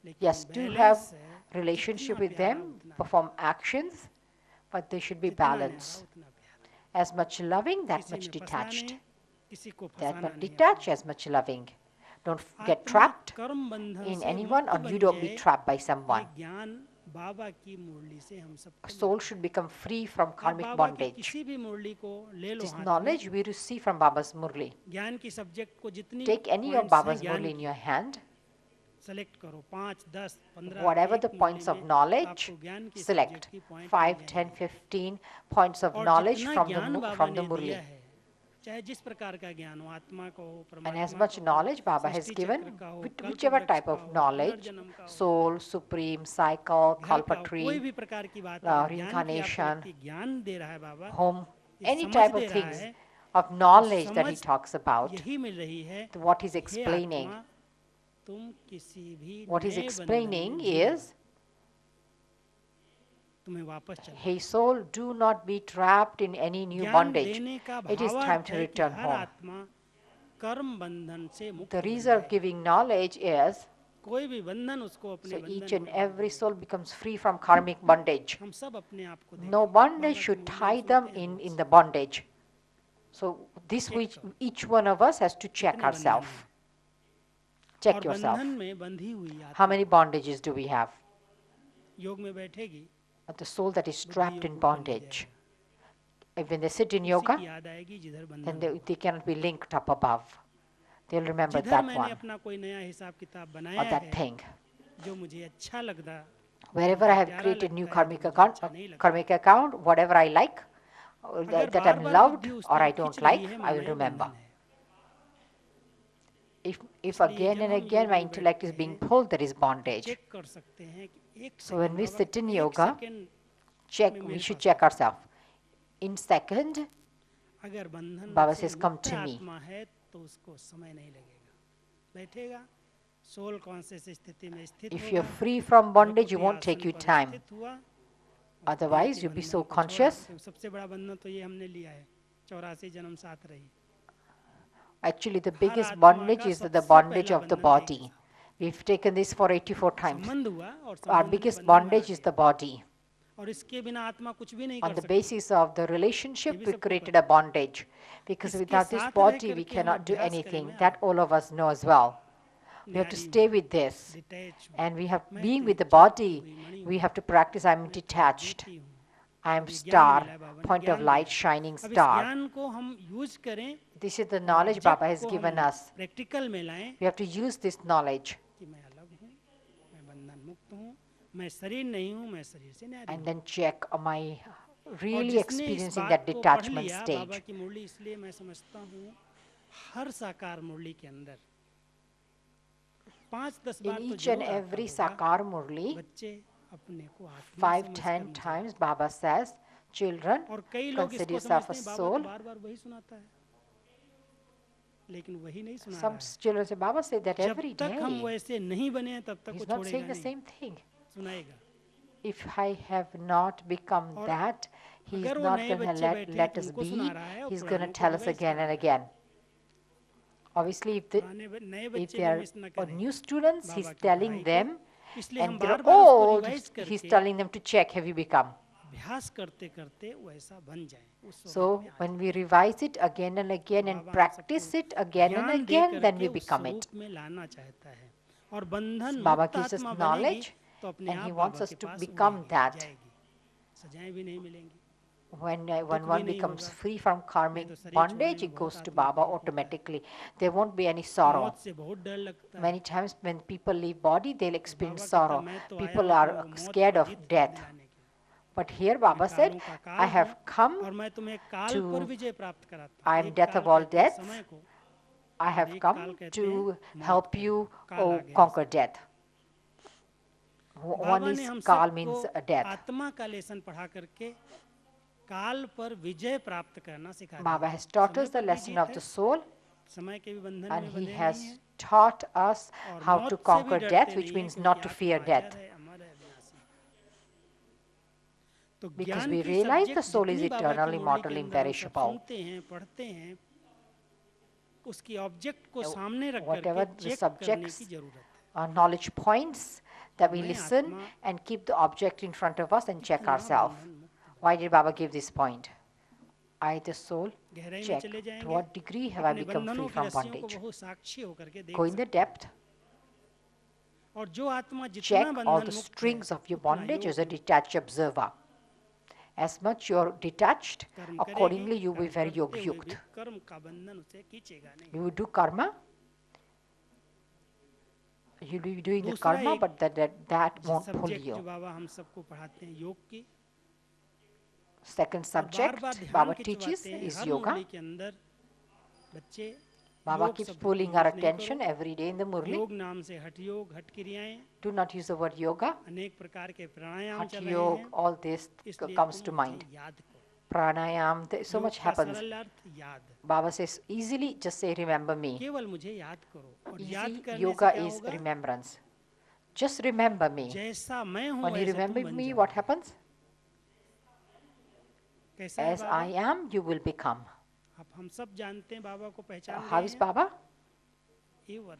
लेकिन yes, do have बैलेंस है, relationship जितना with प्यारा them, उतना perform actions, but they should be जितना न्यारा balanced. उतना प्यारा, As much loving, that किसी much में फंसना detached. नहीं, किसी को That फंसाना much नहीं detached, अपने। as much loving. Don't get आत्मा trapped कर्म बंधन in से anyone, मुक्त or you बन don't be जाए, trapped by ये someone. ज्ञान बाबा की मुरली से हम सबको Soul मिलता should है। become free from आप karmic बाबा की bondage. किसी भी मुरली को ले लो This हाथ में, knowledge we receive from Baba's Murli. ज्ञान की सब्जेक्ट को जितनी Take any of पॉइंट्स हैं Baba's ज्ञान Murli in की, your hand, सेलेक्ट करो 5, 10, 15, whatever एक the मुरली points में of तो knowledge, आपको ज्ञान की select सब्जेक्ट की पॉइंट 5, मिल 10, जाएंगे। 15 points of और knowledge जितना from ज्ञान बाबा from the ने दिया Murli. है, चाहे जिस प्रकार का ज्ञान हो, आत्मा का हो, And as परमात्मा much का हो, knowledge Baba has Srishti given, चक्र का हो, whichever कल्प type वृक्ष का of हो, knowledge, पुनर्जन्म का हो, soul, supreme, cycle, घर का हो, कोई kalpatri, भी प्रकार की बात, अगर ज्ञान की आपको reincarnation, लगती है, ज्ञान दे रहा है बाबा, home, ये any समझ type दे of रहा things है, of वो knowledge that he समझ talks about, यही मिल रही है, what he's हे explaining. आत्मा, तुम किसी भी What he's नए बंधन explaining में नहीं is, तुम्हें वापस चलना hey soul, do not be trapped in any new ज्ञान bondage. देने का It is time भावार्थ to है कि return हर home. आत्मा कर्म बंधन से मुक्त The बन reason of जाए, giving knowledge is कोई भी बंधन उसको अपने so each बंधन and में every soul becomes free from karmic bondage. हम सब अपने आप को No देखें। bondage बाबा की should मुरली हम tie सुनते them हैं in रोज, the bondage. So this check which करो each one of us has to check कितने बंधन ourselves. हैं, Check और yourself. बंधन में बंधी हुई How आत्मा many bondages do we have? योग में बैठेगी, But the soul that is बुद्धि trapped योग in ऊपर ले bondage. जाएगा, If when they sit in उसी yoga, की याद आएगी जिधर then बंधन हो। they cannot be linked up above. They'll remember जिधर that मैंने one अपना कोई नया हिसाब किताब or बनाया that है, thing. जो मुझे अच्छा लगता, Wherever I have created new karmic account, whatever I like, अगर that bar I'm bar loved बुद्धि उस or I तरफ don't खींच like, रही है, I will माना ये remember. बंधन है। If इसलिए again जब and हम again योग my में intellect बैठते is being हैं, pulled, there is bondage. Check कर सकते हैं कि एक So when second we Baba, sit in एक yoga, सेकंड check, में we मेरे should पास check आ, ourselves. In second, अगर बंधन Baba से says, "Come मुक्त to me." आत्मा है तो उसको समय नहीं लगेगा, बैठेगा, सोल कॉन्शियस स्थिति में स्थित if होगा, you're free from bondage, it प्रकृति won't take आसन you पर time. स्थित हुआ, और Otherwise, देह के you'll be बंधन so को छोड़ा। conscious. तो सबसे बड़ा बंधन तो ये हमने लिया है, 84 जन्म साथ रही। Actually, the हर biggest आत्मा bondage का is the सबसे bondage पहला of the बंधन देह के body. साथ। We've taken this for 84 times. संबंध हुआ और Our संबंध में biggest बंधन bondage बना is दिया, the body. और इसके बिना आत्मा कुछ भी नहीं On कर the सकती। basis of the ये relationship, भी we सबको created पता a है। bondage. Because इसके without this साथ रह body, we करके हम cannot do अभ्यास anything. करेंगे, That all of us know as well. We have to न्यारी stay हूँ, with this. डिटैच हूँ, And we have, मैं being with the तेरी चाबी body, हुई मणि we हूँ, have to practice I'm मैं तेरी detached. बेटी हूँ। I am अब ये ज्ञान star, मिला है बाबा ने, point of ज्ञान light, दिया। shining अब इस star. ज्ञान को हम यूज करें, This is the और knowledge Baba ऑब्जेक्ट has को given हम us. प्रैक्टिकल में लाएं We have to use this knowledge कि मैं अलग हूँ, मैं बंधन मुक्त हूँ, मैं शरीर नहीं हूँ, मैं शरीर से न्यारी and हूँ। then check am I और really जिसने इस experiencing बात that को पढ़ detachment लिया, बाबा stage. की मुरली, इसलिए मैं समझता हूँ हर साकार मुरली के अंदर 5-10 In बार तो each and जरूर आता every होगा, Sakar Murli, बच्चे अपने को आत्मा 5-10 समझकर मुझे times Baba says, children, और कई लोग consider इसको yourself a समझते हैं बाबा तो soul. बार-बार वही सुनाता है, लेकिन वही नहीं सुना Some रहा है। children say, Baba say that जब every तक हम day. वैसे नहीं बने हैं तब तक वो He's not saying छोड़ेगा the नहीं, same thing. सुनाएगा। If I have not become और that, he is अगर वो not नए going to बच्चे बैठे हैं let तो us उनको सुना be. रहा है और He's going to पुरानों को tell us रिवाइज कर again and रहा है। again. Obviously, if नए if बच्चे they भी are मिस न करें new students, he's बाबा की telling पढ़ाई को, them, इसलिए हम and they're बार-बार उसको old, रिवाइज he's करके telling them to check, have you become? अभ्यास करते करते वैसा बन जाए, उस स्वभाव So में आ when जाए। we revise it again and again and बाबा हम practice सबको it again and ज्ञान दे again, then करके we उस become it. स्वरूप में लाना चाहता है, और बंधन Baba मुक्त gives us आत्मा बनेगी knowledge, तो अपने and आप he wants बाबा us के to पास become उड़ेगी, that. जाएगी, सजाएं भी नहीं मिलेंगी, When दुख भी one नहीं becomes होगा, free from नहीं karmic तो शरीर छोड़ने bondage, में it बहुत goes to आदमी Baba को दुख होता है, automatically. There won't be any sorrow. मौत से बहुत डर लगता है। Many times when people leave body, they'll experience बाबा कहता sorrow. मैं तो आया People हूँ are तुम्हें मौत scared पर of जीत death. दिलाने के लिए। But here मैं Baba said, कालों का I काल have हूँ come, और मैं तुम्हें काल पर to- विजय प्राप्त कराता I हूँ। am एक death काल of all कहते हैं deaths. समय को, I और have एक come काल कहते to हैं मौत help को। you काल आ गया conquer इसमें। death. One बाबा ने is हम kal सबको means death. आत्मा का लेसन पढ़ा करके काल पर विजय प्राप्त करना सिखा Baba दिया। has taught समय us the पर भी lesson जीत of है, the soul, समय के भी बंधन and में he बंधे नहीं has हैं, taught us और how to मौत से भी conquer डरते death, which नहीं हैं, means क्योंकि not to आत्मा fear अजर death. है, अमर है, अविनाशी है। तो Because ज्ञान we की realize the subject soul is जितनी बाबा की eternal, मुरली immortal, के अंदर हम सब imperishable. सुनते हैं, पढ़ते हैं, उसकी ऑब्जेक्ट को सामने रख Whatever करके the चेक करने की subjects जरूरत है। knowledge points, that we मैं listen आत्मा and keep the object in front of us and check कितना ourselves. बंधन मुक्त बन, Why did Baba give this point? I, the soul, गहराई में check चले to जाएंगे, what degree have I अपने become बंधनों free की from रस्सियों को bondage. बहुत साक्षी होकर के देख Go in the सकते हैं, depth, और जो आत्मा जितना check all बंधन the मुक्त है strings of your उतना bondage as योग a detached observer. As much you're detached, कर्म करेगी, accordingly you will be कर्म very करते हुए भी yog-yukta. कर्म का बंधन उसे खींचेगा नहीं। You will do karma, you'll be doing the दूसरा karma, एक but that won't pull subject जो you. बाबा हम सबको पढ़ाते हैं योग की, Second और बार subject बार ध्यान Baba teaches खिंचवाते हैं is हर yoga. मुरली के अंदर बच्चे Baba योग keeps शब्द को pulling our यूज नहीं attention करो, every day in the Murli. योग नाम से हठ योग, हठ क्रियाएं, Do not use the word yoga. अनेक प्रकार के प्राणायाम Hatha चल रहे yoga, हैं, all this इसलिए comes तुम to मुझे mind. याद करो। Pranayam, so much योग का happens. सरल अर्थ याद, Baba says, easily just say, remember me. केवल मुझे याद करो, और याद Easy करने से yoga क्या is होगा? remembrance. Just remember me. जैसा मैं हूँ When you वैसा तुम remember बन me, जाओगे। what happens? कैसा है As Baba? I am, you will become. अब हम सब जानते हैं बाबा को पहचान How गए is हैं, Baba? Ever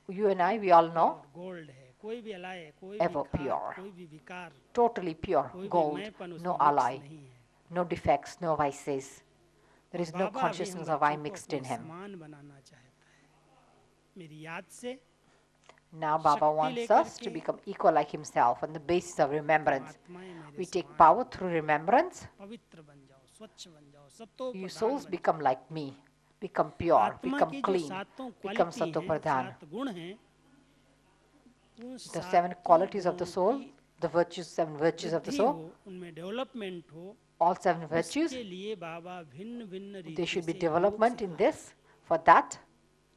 You and I, we all know. Gold है, कोई भी अलाय है, कोई भी Ever खार, pure. कोई भी विकार, Totally pure, कोई भी gold, मैंपन उसमें no मिक्स alloy, नहीं है। no defects, no vices. There is no बाबा अभी हम consciousness of I बच्चों को mixed अपने in him. समान बनाना चाहता है, मेरी याद से Now Baba शक्ति wants लेकर us to के become equal like himself on the basis of तुम remembrance. आत्माएं मेरे We take समान power through remembrance. पवित्र बन जाओ, स्वच्छ बन जाओ, सतो You प्रधान souls बन become like me, become pure, आत्मा become की जो clean, सातों become क्वालिटी हैं, satopradhan. 7 गुण हैं, उन The 7 सातों qualities of the गुणों soul, की the virtues, 7 virtues of the वृद्धि soul, हो, उनमें डेवलपमेंट हो, all 7 virtues, उसके लिए बाबा भिन्न भिन्न there रीति should be से योग development in सिखाता है। this. For that,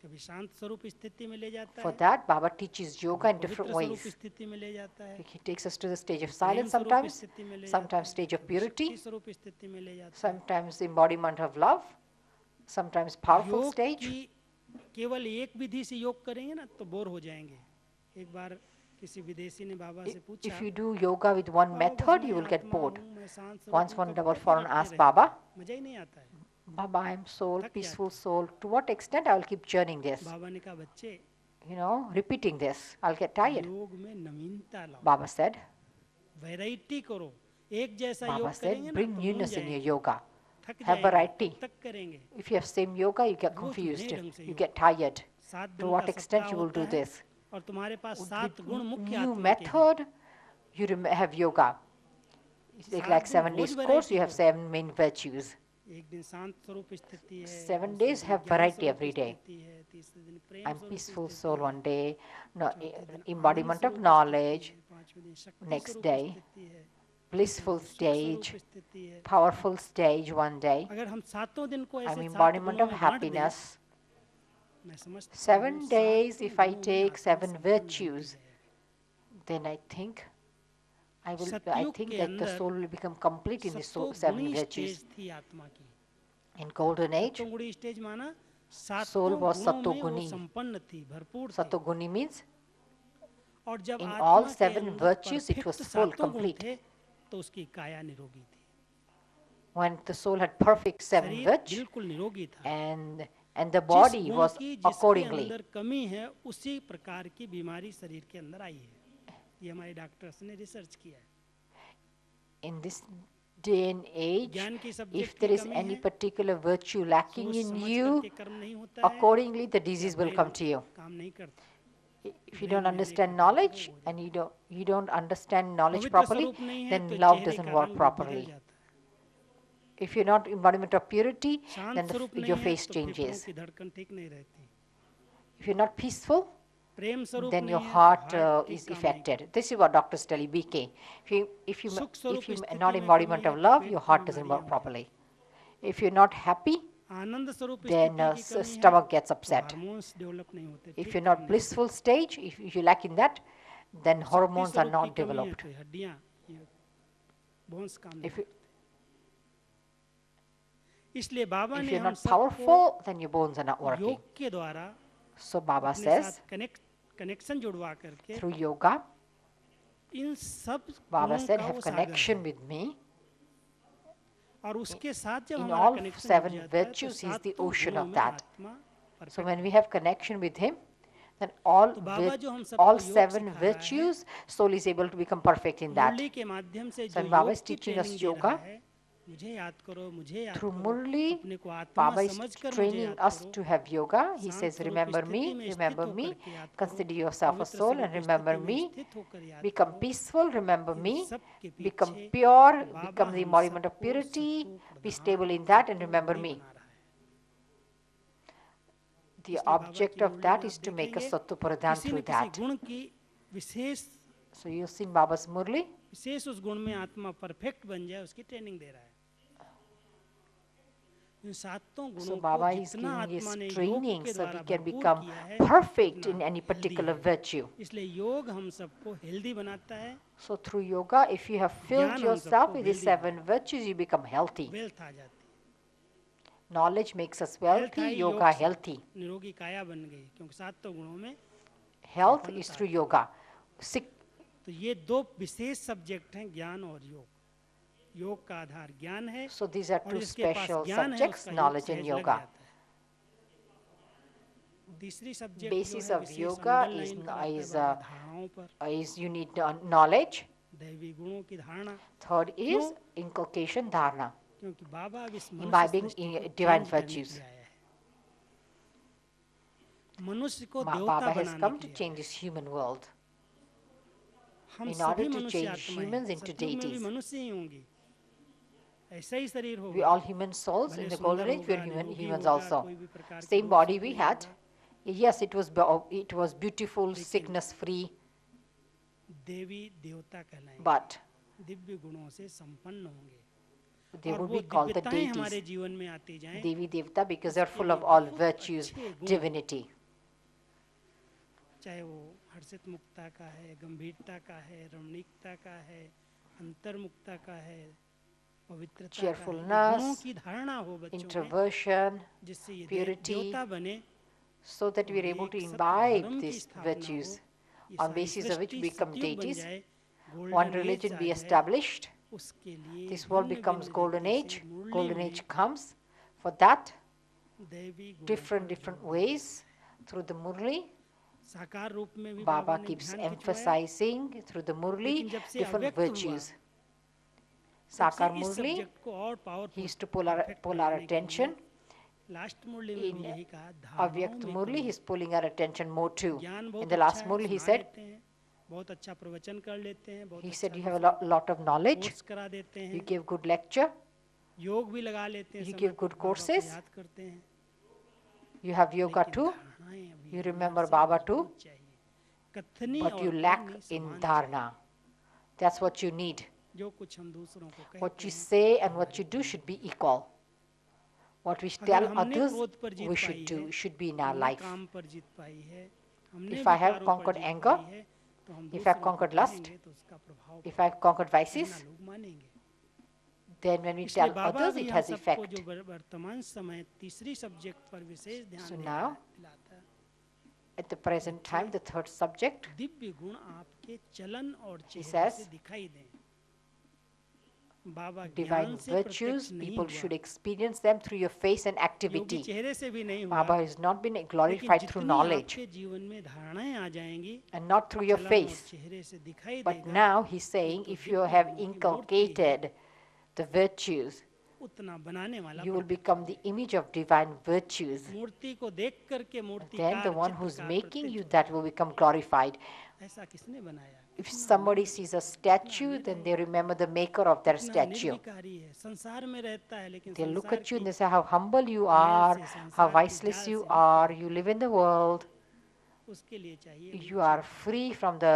कभी शांत स्वरूप स्थिति में ले जाता for है, that, Baba teaches yoga in पवित्र different स्वरूप ways. स्थिति में ले जाता है, He takes us to the stage of Prem silence स्वरूप sometimes, स्थिति में ले जाता sometimes है, stage of कभी शक्ति purity, स्वरूप स्थिति में ले जाता है। sometimes embodiment of love, sometimes powerful योग stage. की केवल एक विधि से योग करेंगे ना तो बोर हो जाएंगे। एक बार किसी विदेशी ने बाबा से पूछा, If you do yoga with one बाबा बस method, मैं you will get आत्मा bored. हूँ, मैं शांत स्वरूप Once हूँ, one कब double तक ये foreign रटते asked रहेंगे? Baba, मजा ही नहीं आता है। Baba, I am soul, थक peaceful जाते हैं। soul. To what extent I will keep churning this? बाबा ने कहा बच्चे Repeating this. I'll get tired. योग में नवीनता लाओ, Baba said, वैरायटी करो, एक जैसा योग Baba करेंगे said, ना bring तो newness घूम in your जाएंगे, yoga. थक Have जाएंगे, variety. कब तक करेंगे? If you have same yoga, you get rose confused. नए ढंग से You योग, get tired. 7 To दिन what का extent सप्ताह you will होता do है, this? और तुम्हारे पास With 7 गुण मुख्य new आत्मा के हैं। method, you have yoga. It's 7 like दिन 7 रोज days course, variety you have करो, 7 main virtues. एक दिन शांत स्वरूप स्थिति है, 7 दूसरे days दिन have ज्ञान variety स्वरूप every day. स्थिति है, तीसरे दिन प्रेम I'm स्वरूप peaceful स्थिति soul है, one day, चौथे दिन आनंद embodiment of स्वरूप knowledge, स्थिति है, पांचवें दिन शक्ति next स्वरूप day, स्थिति है, blissful छठवें दिन सुख स्वरूप stage, स्थिति है। powerful stage one day. अगर हम 7 दिन को I'm ऐसे 7 embodiment गुणों of में बांट दें, happiness. मैं समझता हूँ 7 7 days, if I गुणों में take आत्मा 7 संपन्न बनती virtues, जाएगी। then I think I सतयुग think के that the अंदर soul will become complete in the सतो seven गुणी virtues. स्टेज थी आत्मा की। In golden age, सतो गुणी स्टेज माना soul सातों was गुणों में वो satoguni. संपन्न थी, भरपूर थी। Satoguni means और जब in all आत्मा के seven अंदर virtues it was perfect full, सातों गुण complete. थे तो उसकी काया निरोगी थी, When the soul had perfect seven शरीर virtues, बिल्कुल निरोगी था। and the जिस body गुण was की जिसके accordingly. अंदर कमी है उसी प्रकार की बीमारी शरीर के अंदर आई है। ये हमारे डॉक्टर्स ने रिसर्च किया है। In this day and age, ज्ञान की if सब्जेक्ट की there is कमी any है, particular virtue lacking सोच in समझ you, करके कर्म नहीं होता है, accordingly the या disease will brain come to you. काम नहीं करता, If you ब्रेन don't में अनेक understand प्रकार के knowledge रोग हो and जाते you don't understand knowledge पवित्र properly, स्वरूप नहीं है then तो love चेहरे doesn't का work रंग भी बदल properly. जाता है। If you're not embodiment of purity, शांत then स्वरूप your नहीं है face तो फेफड़ों changes. की धड़कन ठीक नहीं रहती। If you're not peaceful, प्रेम स्वरूप then your नहीं है तो heart हार्ट ठीक is काम नहीं affected. करता। This is what doctors tell you, BK. सुख स्वरूप If you are स्थिति not में कमी embodiment है of तो love, पेट your की heart doesn't बीमारियां work हो properly. जाती। If you're not happy, आनंद स्वरूप then स्थिति की कमी है stomach gets तो upset. हार्मोन्स डेवलप नहीं होते, If ठीक you're काम not नहीं blissful stage, if you lack in that, then करते। शक्ति hormones are स्वरूप की not कमी है developed. तो हड्डियां, बोन्स काम नहीं If you, करते। इसलिए बाबा if ने you're हम not सबको powerful, then your bones are not working. योग के द्वारा So Baba अपने says, साथ कनेक्शन जुड़वा करके through yoga, इन सब Baba गुणों said, का have वो सागर connection है। with me. और उसके साथ जब In हमारा all कनेक्शन जुड़ seven जाता है तो virtues, he is the सातों ocean गुणों of में that. आत्मा So परफेक्ट when है। we have connection with him, then तो बाबा जो हम all सबको योग seven सिखा रहा है, virtues, soul is able to become perfect in that. मुरली के माध्यम से So जो when Baba योग is की teaching ट्रेनिंग us दे रहा yoga, है, मुझे याद करो, मुझे याद through करो, Murli, अपने को आत्मा Baba is समझकर मुझे training याद us करो, to have yoga. He शांत says, स्वरूप remember स्थिति me, में स्थित remember होकर me, के याद करो, consider yourself a पवित्र soul and स्वरूप remember स्थिति में me. स्थित होकर याद Become करो। peaceful, remember इन me. सब के Become पीछे pure, बाबा become the हम embodiment of सबको purity. सत्व Be Pradhan, stable in that and सत्व remember गुणी me. बना रहा है। The इसलिए बाबा object की of मुरली that में is आप to make us देखेंगे Sattva-pradhan किसी न through किसी that. गुण की विशेष So you've seen Baba's Murli. विशेष उस गुण में आत्मा परफेक्ट बन जाए उसकी ट्रेनिंग दे रहा है। इन सातों So गुणों को Baba is जितना giving आत्मा his ने योग training के so द्वारा we can भरपूर become किया है, perfect उतना in any हेल्दी particular है। virtue. इसलिए योग हम सबको हेल्दी बनाता है, So through yoga, if you have filled ज्ञान हम yourself सबको with the वेल्दी seven बनाता virtues, you become है, healthy. वेल्थ आ जाती है। Knowledge makes us health wealthy, आई योग yoga से, healthy. निरोगी काया बन गई, क्योंकि सातों गुणों में Health is संपन्नता through है। yoga. Sick, तो ये दो विशेष सब्जेक्ट हैं, ज्ञान और योग। योग का आधार ज्ञान है so these are और two जिसके पास special ज्ञान है subjects, उसका योग knowledge and सहज लग yoga. जाता है। तीसरी सब्जेक्ट जो Basis है of विशेष yoga अंडरलाइन कराता है बाबा धारणाओं पर, is you need knowledge. दैवी गुणों की धारणा। Third क्यों? is inculcation dharana, क्योंकि बाबा अब इस मनुष्य imbibing सृष्टि को divine चेंज करने के virtues. लिए आया है, मनुष्य को देवता Baba has बनाने come के to लिए आया change है। this human world हम in order सभी to मनुष्य change आत्माएं humans हैं, into सतयुग में भी deities. मनुष्य ही होंगी, ऐसा ही शरीर We होगा, all human souls भले in the सुंदर golden age. We होगा, are निरोगी humans होगा, also. कोई भी प्रकार की Same रोग body शोक we नहीं had. होगा, Yes, it was beautiful, लेकिन sickness free, देवी देवता कहलाएंगे, but दिव्य गुणों से संपन्न होंगे, they और would वो be called the दिव्यताएं हमारे deities, जीवन में आती जाएं, Devi Devta, because they're इसके full लिए of all बहुत virtues, अच्छे गुण, divinity. चाहे वो हर्षित मुक्ता का है, गंभीरता का है, रमणीकता का है, अंतर्मुक्ता का है, पवित्रता का है, ये Cheerfulness, गुणों की धारणा हो बच्चों में, introversion, जिससे ये purity, देवता बने, so that we are और able एक to सत्य imbibe धर्म की these स्थापना हो, virtues, ये on सारी basis of which we Srishti become सतयुग बन deities, जाए, one गोल्डन एज religion आ be जाए, established, उसके लिए this world भिन्न becomes भिन्न golden रीति age, से मुरली golden में age comes. For that, दैवी गुणों different पर different जोर ways, through the Murli, साकार रूप में भी बाबा Baba ने keeps ध्यान खिंचवाया, emphasizing through the Murli लेकिन जब से different अव्यक्त हुआ, virtues. तब से Sakar इस Murli, सब्जेक्ट को और he powerful used to perfect pull our बनाने के लिए attention. लास्ट मुरली में भी In यही कहा, धारणाओं Avyakt में Murli, कमी, he's pulling our attention more too. ज्ञान In बहुत the अच्छा last है, Murli, he सुना said, लेते हैं, बहुत अच्छा प्रवचन कर लेते हैं, बहुत he अच्छा said you have a दूसरों lot of knowledge, कोर्स करा देते you हैं, give good lecture, योग भी लगा लेते हैं, you समय give पर good बाबा को courses, याद करते हैं, you have yoga लेकिन too, धारणाएं अभी you अंदर remember से Baba मजबूत too, चाहिए, कथनी but और you lack करनी in समान चाहिए, dharana. That's what you need. जो कुछ हम दूसरों को What कहते you हैं, say and what you do should be equal. What we अगर tell हमने others, क्रोध पर जीत we पाई should है, should be in our हमने life. काम पर जीत पाई है, हमने If I have विकारों पर conquered जीत anger, पाई है, तो हम If I conquered lust, तो उसका प्रभाव if I conquered कितना vices, लोग मानेंगे। then when we इसलिए tell बाबा others, भी it हम has सबको effect. जो वर्तमान समय तीसरी सब्जेक्ट पर विशेष ध्यान So now, दिलाता है, at the present time, the third subject, Divya गुण आपके चलन और he चेहरे से says, दिखाई दें। बाबा divine ज्ञान से virtues, प्रत्यक्ष नहीं people हुआ, should experience them through your face and Yogi activity. चेहरे से भी नहीं हुआ, Baba has not been लेकिन glorified through जितनी knowledge आपके जीवन में धारणाएं आ जाएंगी and not through your चलन और face. चेहरे से दिखाई But देगा, now he's saying, तो if you दिव्य have गुणों की मूर्ति है, inculcated the virtues, उतना बनाने वाला you will प्रकट become the image of divine virtues. मूर्ति को देख करके Then मूर्तिकार the one who's चित्रकार making you, प्रत्यक्ष that will become glorified. ऐसा किसने बनाया, If somebody sees a statue, then they remember the maker of that कितना statue. निर्विकारी है, संसार में रहता है लेकिन They look संसार at you and की they say how humble you mail are, से, how संसार के viceless जाल you से मुक्त are, है। you live in the world, उसके लिए चाहिए you are free from the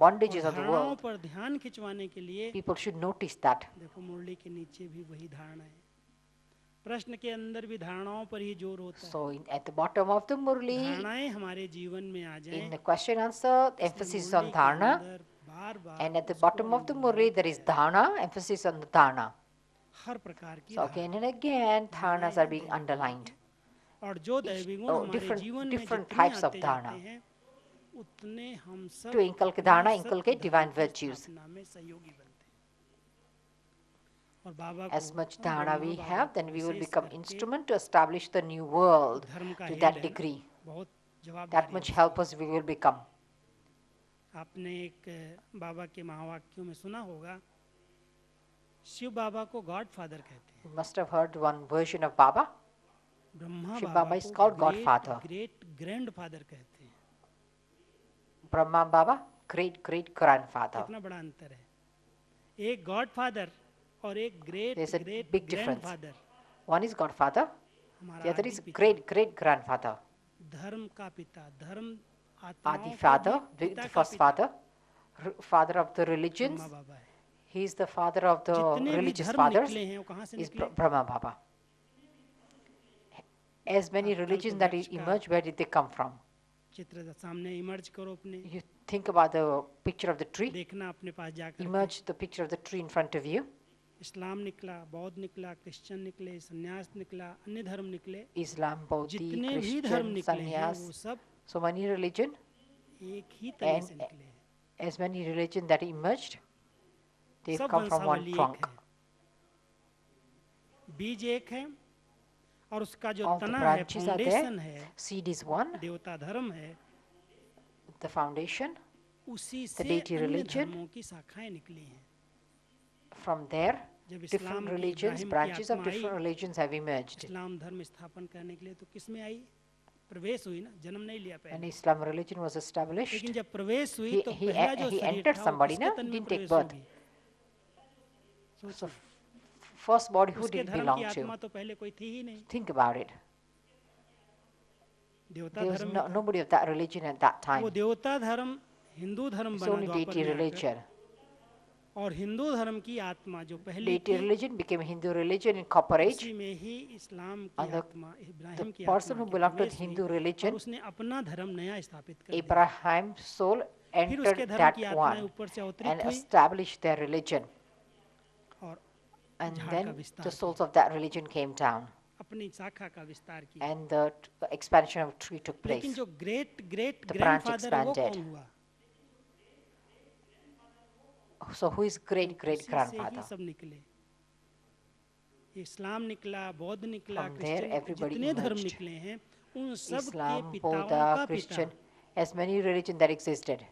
bondages of the धारणाओं world. पर ध्यान खिंचवाने के लिए People should notice that. देखो मुरली के नीचे भी वही धारणा है, प्रश्न के अंदर भी धारणाओं पर ही जोर होता है। So at the bottom of the Murli, धारणाएं हमारे जीवन में आ जाएं, in the question answer, emphasis is on dharana, बार-बार and at the bottom of the Murli, there is dharana, emphasis on the dharana. हर प्रकार की So again and again, dharanas are being धारणाएं underlined. और जो दैवी गुण हमारे जीवन में different जितने types of आते dharana. जाते हैं उतने हम सब To inculcate dharana, inculcate divine virtues. स्थापना में सहयोगी बनते हैं। और बाबा As को much हम dharana Brahma we Baba have, को then we will wishes become करके instrument to establish the new world. धर्म का To हेड that है ना, degree, बहुत जवाबदारी that है much उसकी। helpers we will become. आपने एक बाबा के महावाक्यों में सुना होगा, शिव बाबा को गॉड फादर कहते हैं, You must have heard one version of Baba. Brahma Shiv Baba Baba is को called great Godfather. Great grand father कहते हैं। Brahma Baba, great great grandfather. कितना बड़ा अंतर है, एक गॉड फादर और एक great There's a great big grand difference. Father. One is Godfather, हमारा the other आदि is पिता, great great grandfather. धर्म का पिता, धर्म Adi आत्माओं का father, भी पिता the का first पिता father, father of the Brahma religions. बाबा है। He is the father of the जितने भी religious धर्म fathers. निकले हैं वो कहाँ से Is निकले? Brahma Baba. As many आप religions कल्प that वृक्ष का emerged, where did they come from? चित्र सामने इमर्ज करो अपने, You think about the picture of the tree. देखना अपने पास जाकर। Emerge the picture of the tree in front of you. इस्लाम निकला, बौद्ध निकला, क्रिश्चियन निकले, सन्यास निकला, अन्य धर्म निकले, Islam, Buddha, जितने भी धर्म Christian, निकले हैं वो sannyas. सब So many religion, एक ही तने and से निकले हैं, as many religion that emerged, they've सब come from one वंशावली एक trunk. है, बीज एक है और उसका जो All the तना है, branches are फाउंडेशन there. है, Seed is one, देवता धर्म है, the foundation. उसी The से deity अन्य religion. धर्मों की शाखाएं निकली हैं। From there, जब इस्लाम different की religions, इब्राहिम की branches of आत्मा different I, religions have emerged. इस्लाम धर्म स्थापन करने के लिए तो किस में आई? प्रवेश हुई ना, जन्म नहीं लिया When पहले। Islam religion was established, लेकिन जब प्रवेश हुई he, तो he, पहला जो he शरीर entered था वो somebody, किसके na? तन में Didn't take प्रवेश birth. होगी? So सोचो, first body, who उसके did it धर्म belong की आत्मा to? तो पहले कोई थी ही नहीं, Think about it. देवता There was धर्म no, में था। nobody of that religion at that वो time. देवता धर्म हिंदू धर्म It's बना only द्वापर deity में आकर, religion. और हिंदू धर्म की आत्मा जो पहली Deity थी religion became Hindu religion in Copper Age. उसी में ही इस्लाम की And the- आत्मा, इब्राहिम की person आत्मा who की belonged to प्रवेश हुई Hindu और religion, उसने अपना धर्म नया स्थापित कर दिया। Abraham's soul फिर उसके entered धर्म that की आत्माएं one ऊपर से and अवतरित हुई established their religion. और And झाड़ का then विस्तार the किया, souls of that religion came down, अपनी शाखा का विस्तार किया। and the expansion of tree took लेकिन place. जो great great The branch grandfather है वो expanded. कौन हुआ? So who is great great उसी से ही grandfather? सब निकले, इस्लाम निकला, बौद्ध निकला, From there, क्रिश्चियन, everybody जितने धर्म emerged. निकले हैं उन सब के Islam, पिताओं Buddha, का Christian, पिता as many religion that existed.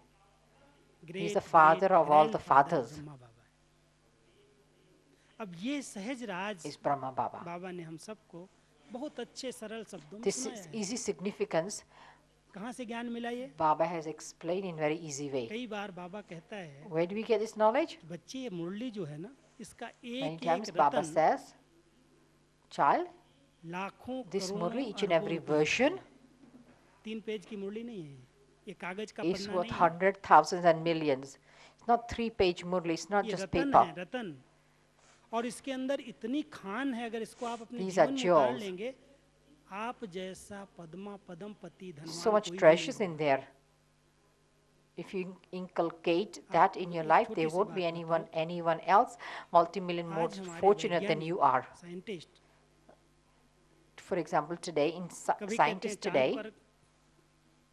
Great the father of all the grandfather fathers. Brahma Baba है। अब ये सहज राज Is Brahma Baba. बाबा ने हम सबको बहुत अच्छे सरल शब्दों में This सुनाया is है। easy significance. कहाँ से ज्ञान मिला ये? Baba has explained in very easy way. कई बार बाबा कहता है, Where do we get this knowledge? बच्चे ये मुरली जो है ना, इसका Many एक times एक Baba रतन says, child, लाखों this करोड़ों Murli, each and अरबों every रुपए। version 3 पेज की मुरली नहीं है, ये कागज का is पन्ना worth नहीं है, hundred thousands and millions. It's not 3-page Murli, it's not ये just रतन paper. है, रतन। और इसके अंदर इतनी खान है, अगर इसको आप अपने These are जीवन में उतार jewels. लेंगे, आप जैसा पद्मा पदम पति So धनवान much कोई भी treasures नहीं in there. If you inculcate that in your life, there won't be anyone else multi-million more fortunate than you are. Scientist For example, today in कभी कहते हैं scientists चांद today, पर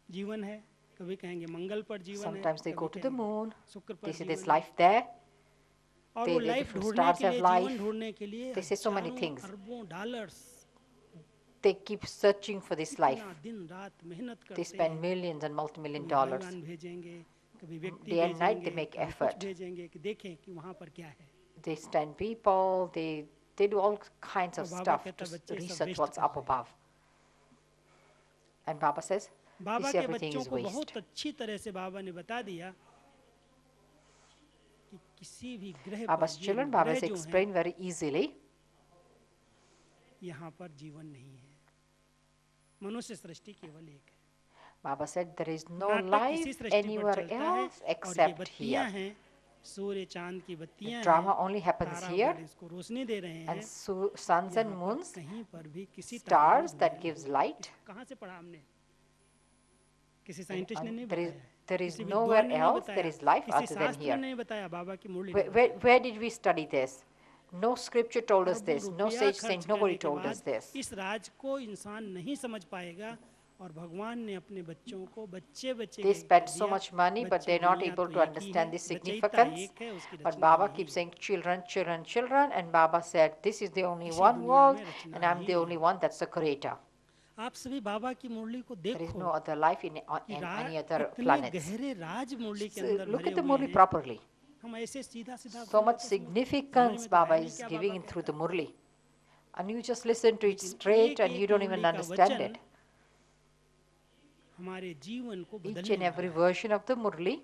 जीवन है, कभी कहेंगे मंगल पर जीवन है, sometimes they go कभी to the कहेंगे moon. शुक्र They पर say there's जीवन है, life there. और They, वो the लाइफ different ढूंढने stars के have लिए, life. जीवन ढूंढने के लिए They say so many हजारों things. अरबों dollars They keep searching for this life. इतना दिन रात मेहनत They करते spend हैं, millions and multi-million कभी dollars. भाईवान भेजेंगे, कभी व्यक्ति Day and night they भेजेंगे, make कभी कुछ effort. भेजेंगे कि देखें कि वहाँ पर क्या है. They send people. They do all kinds of और बाबा stuff कहता to बच्चे सब research वेस्ट what's कर up रहे हैं. above. And Baba says, Baba this के everything बच्चों is को waste. बहुत अच्छी तरह से बाबा ने बता दिया कि किसी भी ग्रह पर Baba's ये children, Baba ग्रह has जो हैं explained very easily. यहाँ पर जीवन नहीं है. मनुष्य सृष्टि केवल एक है. Baba said there is no नाटक life इसी सृष्टि पर anywhere चलता है else और ये except बत्तियां here. हैं, सूर्य चांद की The बत्तियां drama हैं, only happens तारा here, गण इसको रोशनी दे रहे and हैं. suns and यहाँ पर moons, कहीं पर भी किसी तरह stars की that दुनिया gives नहीं. light. कहाँ से पढ़ा हमने? किसी And साइंटिस्ट ने नहीं there is, बताया, there is किसी nowhere विद्वान ने नहीं else there बताया, is life किसी other than शास्त्र ने here. नहीं बताया, बाबा की मुरली ने Where did we study this? No scripture told us अरबों this. No रुपया sage खर्च saint, करने nobody के told us बाद this. इस राज को इंसान नहीं समझ पाएगा और भगवान ने अपने बच्चों को बच्चे बच्चे They कह spend दिया. so much money, but बच्चे they're not दुनिया able तो to एक ही है, understand the रचयिता significance. एक है, उसकी But रचना Baba यही keeps है. saying children, children, children, and Baba said, this is the only इसी one दुनिया world, में रचना and I'm यही the है. only one that's the creator. आप सभी बाबा की मुरली को There is देखो no other life on कि any other कितने planets. गहरे राज मुरली के So अंदर look भरे at the हुए Murli हैं. properly. हम ऐसे सीधा सीधा So सुने much तो समझ significance में तो Baba है नहीं is क्या giving बाबा in through कहता the है. Murli. And you just listen to it लेकिन straight एक and you एक don't even मुरली का understand वचन it. हमारे जीवन को Each बदलने and every वाला है. version of the Murli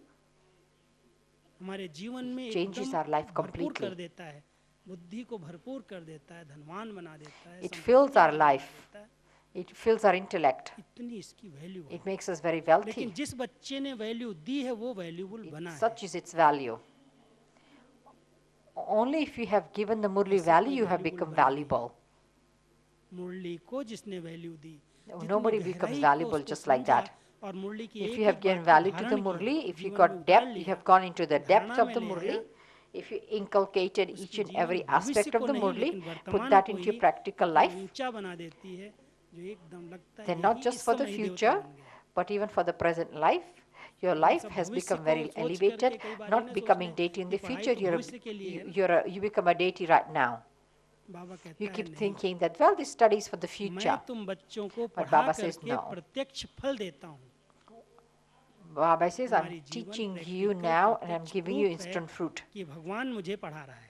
हमारे जीवन में changes एकदम our life भरपूर कर completely. देता है, बुद्धि को भरपूर कर देता है, धनवान बना देता है, It संपत्ति fills our वाला बना life. देता है. It fills our intellect. इतनी इसकी वैल्यू है. It makes us very लेकिन wealthy. जिस बच्चे ने वैल्यू दी है वो वैल्यूबल बना है. Such is its value. Only if you have given the Murli ऐसे value, कोई you have valuable become बना नहीं. valuable. मुरली को जिसने वैल्यू दी, जितनी Nobody becomes गहराई को valuable उसको just like समझा that. और मुरली की If एक you have एक given बात को value to the धारण किया, Murli, if you जीवन में got उतार depth, you लिया, have gone into the depth धारणा of में the ले Murli, आया, if you inculcated each उसकी and जीवन every भविष्य aspect of को the नहीं Murli, लेकिन put वर्तमान that को into ही your practical इतना life, ऊंचा बना देती है जो एकदम लगता है then यही not just इस for the समय देवता future, बन गया. but even for the present life, your हम life सब has भविष्य become को very सोच elevated, करके कई बार ये not ना becoming सोचते deity in कि the पढ़ाई future, तो भविष्य के लिए है ना. you become a deity right now. Baba You कहता है keep नहीं, thinking that, well, this study is for the मैं future. तुम बच्चों को But पढ़ा Baba says करके no. प्रत्यक्ष फल देता हूँ. Baba says, I'm हमारी जीवन teaching you practical now and I'm प्रत्यक्ष giving you proof है instant fruit. कि भगवान मुझे पढ़ा रहा है.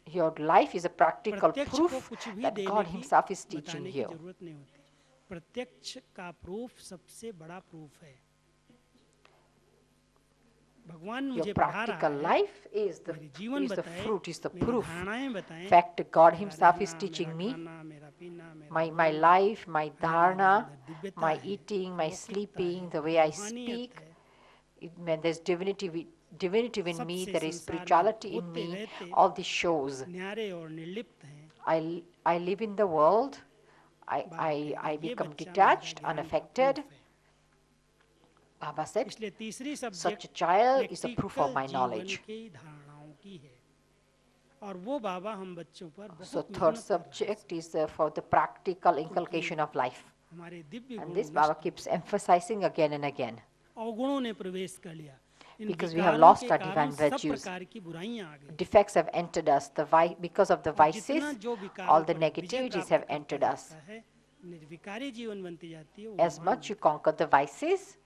Your life is a practical प्रत्यक्ष को proof कुछ भी that देने God की Himself is teaching बताने की you. जरूरत नहीं होती. प्रत्यक्ष का प्रूफ सबसे बड़ा प्रूफ है. भगवान Your मुझे पढ़ा रहा practical है, life is मेरी जीवन the बताए, fruit, is the मेरी proof. धारणाएं बताएं, Fact, God मेरा Himself is रहना, teaching मेरा me. खाना, मेरा पीना, मेरा My बोलना, life, my अगर मेरे dharana, अंदर दिव्यता my है, eating, my अलौकिकता sleeping, है, the way I रूहानियत speak, है, when there's divinity in me, सबसे there is संसार में spirituality in होते me, रहते all this shows. न्यारे और निर्लिप्त हैं. I live in the world, Baba I कहेंगे, ये become बच्चा मेरा detached, ज्ञान का unaffected. proof है. Baba said, इसलिए तीसरी such subject a child is a proof of practical my जीवन knowledge. की धारणाओं की है और वो बाबा हम बच्चों पर So बहुत third मेहनत कर रहे हैं. subject is for the practical inculcation of life. हमारे दिव्य And गुण this Baba नष्ट keeps emphasizing again and again. अवगुणों ने प्रवेश कर लिया. इन Because we have विकारों lost के our कारण divine सब virtues. प्रकार की बुराइयां आ गई. Defects have entered us. Because of the और जितना vices, जो विकारों all the पर विजय negativities प्राप्त have करता entered us. जाता है, निर्विकारी जीवन बनती जाती है. वो As महान much you बनता conquer the vices, है.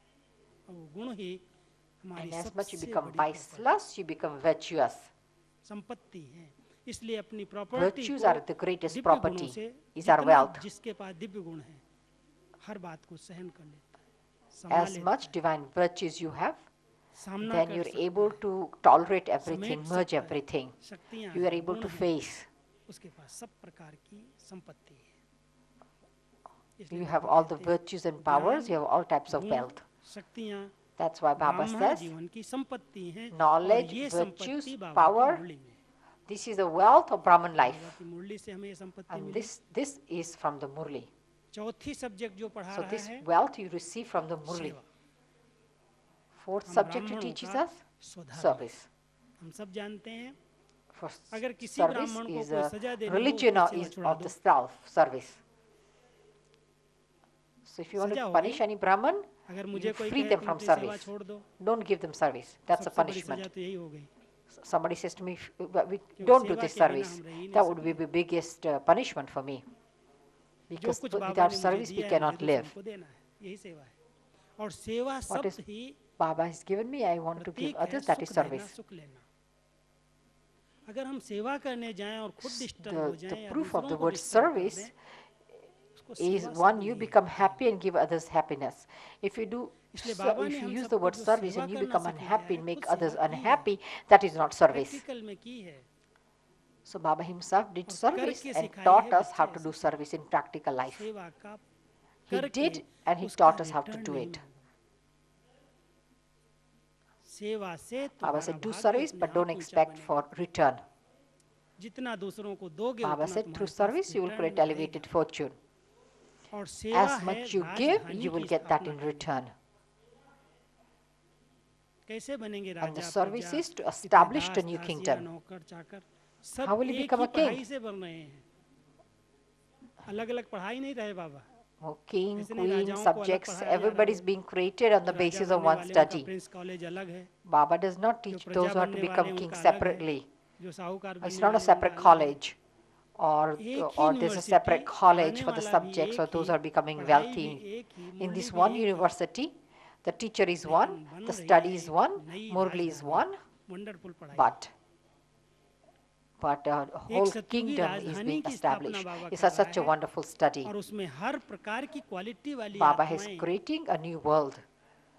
और वो गुण ही हमारी and as much you सबसे become बड़ी viceless, you become virtuous. संपत्ति है. इसलिए अपनी प्रॉपर्टी Virtues को are the greatest Divya property, गुणों से, is our जितना wealth. जिसके पास दिव्य गुण है हर बात को सहन कर लेता है, संभाल As लेता much है, divine virtues you have, सामना then कर you're सकता able है, to tolerate everything, समेट merge सकता है. everything. शक्तियां You are हैं, able गुण to हैं, face. उसके पास सब प्रकार की संपत्ति है. You इसलिए have बाबा all the कहते हैं, virtues and powers, you have all types of गुण, wealth. शक्तियां That's why Baba ब्राह्मण says, जीवन की संपत्ति हैं और knowledge, ये virtues, संपत्ति बाबा power, की मुरली में है. this is the wealth of Brahman Baba life. की मुरली से हमें ये संपत्ति And मिली. this is from the Murli. चौथी सब्जेक्ट जो पढ़ा So रहा this है wealth you receive from the Murli. सेवा. Fourth हम subject he ब्राह्मणों teaches का us स्वधर्म, service. हम सब जानते हैं For अगर किसी service ब्राह्मण को is कोई a सजा देनी हो religion उसकी सेवा is छुड़ा of दो, the self service. So if you want to सजा हो punish गई। any Brahman, अगर you मुझे कोई free कहे them तुम from अपनी सेवा service. छोड़ दो, Don't give them service. That's a सबसे बड़ी punishment. सजा तो यही हो गई, Somebody says to me, we क्योंकि don't do सेवा this के बिना service. हम रह ही नहीं That would be सकते। the biggest punishment for me. जो Because कुछ बाबा without ने मुझे service we दिया है मुझे cannot दूसरों live. को देना है, यही सेवा है। और सेवा What is शब्द ही Baba has given me, I want to give प्रतीक है others, that is सुख देना, service. सुख लेना। अगर हम सेवा करने जाएं और खुद डिस्टर्ब हो The जाएं या proof of दूसरों the को word डिस्टर्ब कर service दें, उसको is सेवा one, शब्द you नहीं become है। happy and give others happiness. If you do, इसलिए बाबा ने if you हम use the सबको word जो service सेवा and you करना become सिखाया unhappy है, and खुद make others सेवा की है, unhappy, that is not service. Practical में की है So Baba himself did और service करके and सिखाई taught है us how बच्चे to do ऐसे। service in practical life. सेवा का He करके did and he उसका taught us how to return do नहीं it. मांगो। सेवा से Baba तुम्हारा said, do भाग्य service अपने but आप don't ऊंचा expect बनेगा। for return. जितना दूसरों को दोगे Baba उतना said, through तुम्हारे पास service you will return create में आएगा। elevated fortune. और सेवा As है much you give, राजधानी you will की get that स्थापना in करना। return. कैसे बनेंगे And the राजा, service प्रजा, is to इतने establish Das the new दासियां, kingdom. नौकर चाकर, How सब will you एक become ही a king? पढ़ाई से बन रहे हैं। अलग अलग पढ़ाई नहीं रहे बाबा। Oh, king, ऐसे नहीं queen, राजाओं को अलग subjects, पढ़ाया जा रहा everybody हो is being created on जो the राजा basis of बनने one वाले उनका study. प्रिंस कॉलेज अलग है, Baba does not जो teach प्रजा those who are to बनने वाले become उनका kings अलग है, separately. जो साहूकार It's बनने not a वाले separate उनका अलग है। college, or एक ही or there's a university, separate college पढ़ाने for the वाला भी subjects or एक those he, who are becoming पढ़ाई भी wealthy. एक ही, In मुरली this भी one एक ही, university, the teacher is one, लेकिन बन the रही study है is एक one, नई Murli is राजधानी, one, वंडरफुल पढ़ाई। but a एक whole सतयुगी kingdom is राजधानी being की स्थापना established. बाबा It's कर such a रहा है wonderful study. और उसमें हर प्रकार की क्वालिटी वाली Baba is आत्माएं, creating a new world.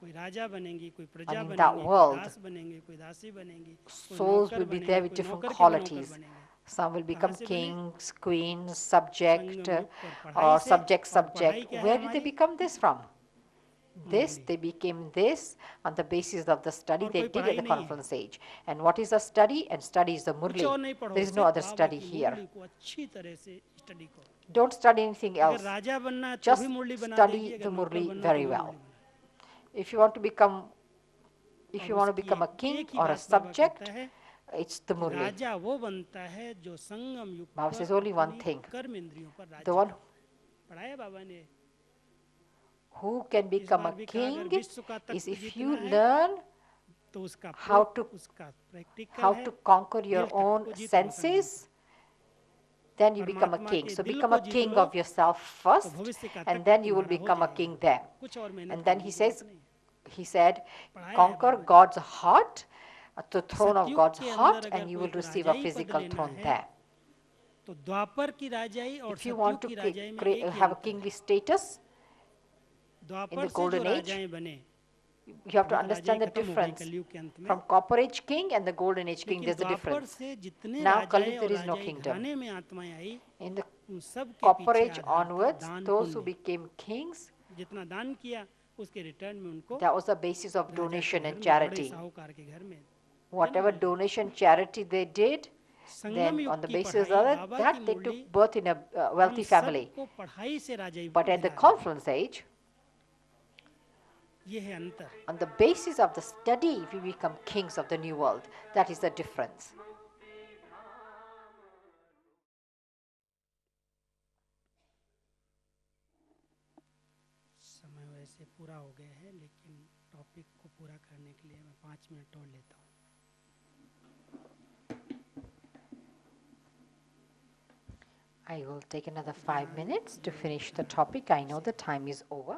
कोई राजा बनेंगी, कोई प्रजा And in that बनेंगे, कोई world, दास बनेंगे, कोई दासी बनेगी, कोई souls नौकर will be बनेंगे, there with कोई different नौकर के भी नौकर qualities. बनेंगे। Some will कहाँ become से बने? kings, queens, subject, संगम युग पर पढ़ाई or से। subject, और पढ़ाई subject. क्या है Where did they हमारी? become this from? This, Murali. they became this on the basis of the study और they कोई did at पढ़ाई the नहीं है, conference age. And what is a study? And study is the कुछ Murli. और नहीं पढ़ो, There is no सिर्फ other बाबा study की here. मुरली को अच्छी तरह से स्टडी करो। Don't study anything अगर else. राजा बनना है तो Just भी मुरली बना study देगी, the अगर नौकर Murli बनना है very तो भी well. मुरली बना। If you want to become, if और you want to उसकी become a king एक ही or a बात बाबा subject, कहता है, it's the Murli. राजा वो बनता है जो संगम युग Baba पर says only one अपनी thing. कर्म इंद्रियों पर राज्य The one पढ़ाया बाबा ने। who can इस become बार a भी कहा अगर king विश्व का is तत्व if जीतना you है learn तो उसका how to उसका प्रैक्टिकल how है, to conquer दिल your तक own को जीत लो संगम senses, then you become a परमात्मा king. के So दिल become को a Jeet king low of yourself तो first, भविष्य का and तत्व then you will तुम्हारा हो become a जाएगा। king there. कुछ और मेहनत And then करने he की says, जरूरत नहीं है। he said, पढ़ाया है conquer बाबा ने। God's heart, the throne of सतयुग God's के heart, अंदर अगर and you कोई will को receive a राजाई पद physical लेना throne है there. तो द्वापर की राजाई और If you सतयुग want to की राजाई में एक ही have a अंतर है। kingly status in Dwapar the से जो golden age, राजाएं बने, you have to अभी तो राजाई understand the खत्म हो गई difference. कलयुग के अंत में, From Copper Age king and the Golden Age king, लेकिन there's a द्वापर difference. से जितने Now, राजाएं Kali, और there is no Rajai kingdom. घराने में आत्माएं आई, In the उन सब के Copper पीछे Age आधार था onwards, दान those who पुण्य। became kings, जितना दान किया उसके रिटर्न में उनको that was the basis of राजा के donation घर and में, बड़े charity. साहूकार के घर में Whatever जन्म लिया। donation, charity they did, Sangam then युग on the की basis पढ़ाई of बाबा की that, they Murali took birth in a हम wealthy family. सबको पढ़ाई से राजाई But at the दिला रही है। conference age, ये है अंतर। on the basis of the study, we become kings of the new world. That is the difference. समय वैसे पूरा हो गया है, लेकिन टॉपिक को पूरा करने के लिए मैं 5 मिनट और लेता हूँ। I will take another 5 minutes to finish the topic. I know the time is over.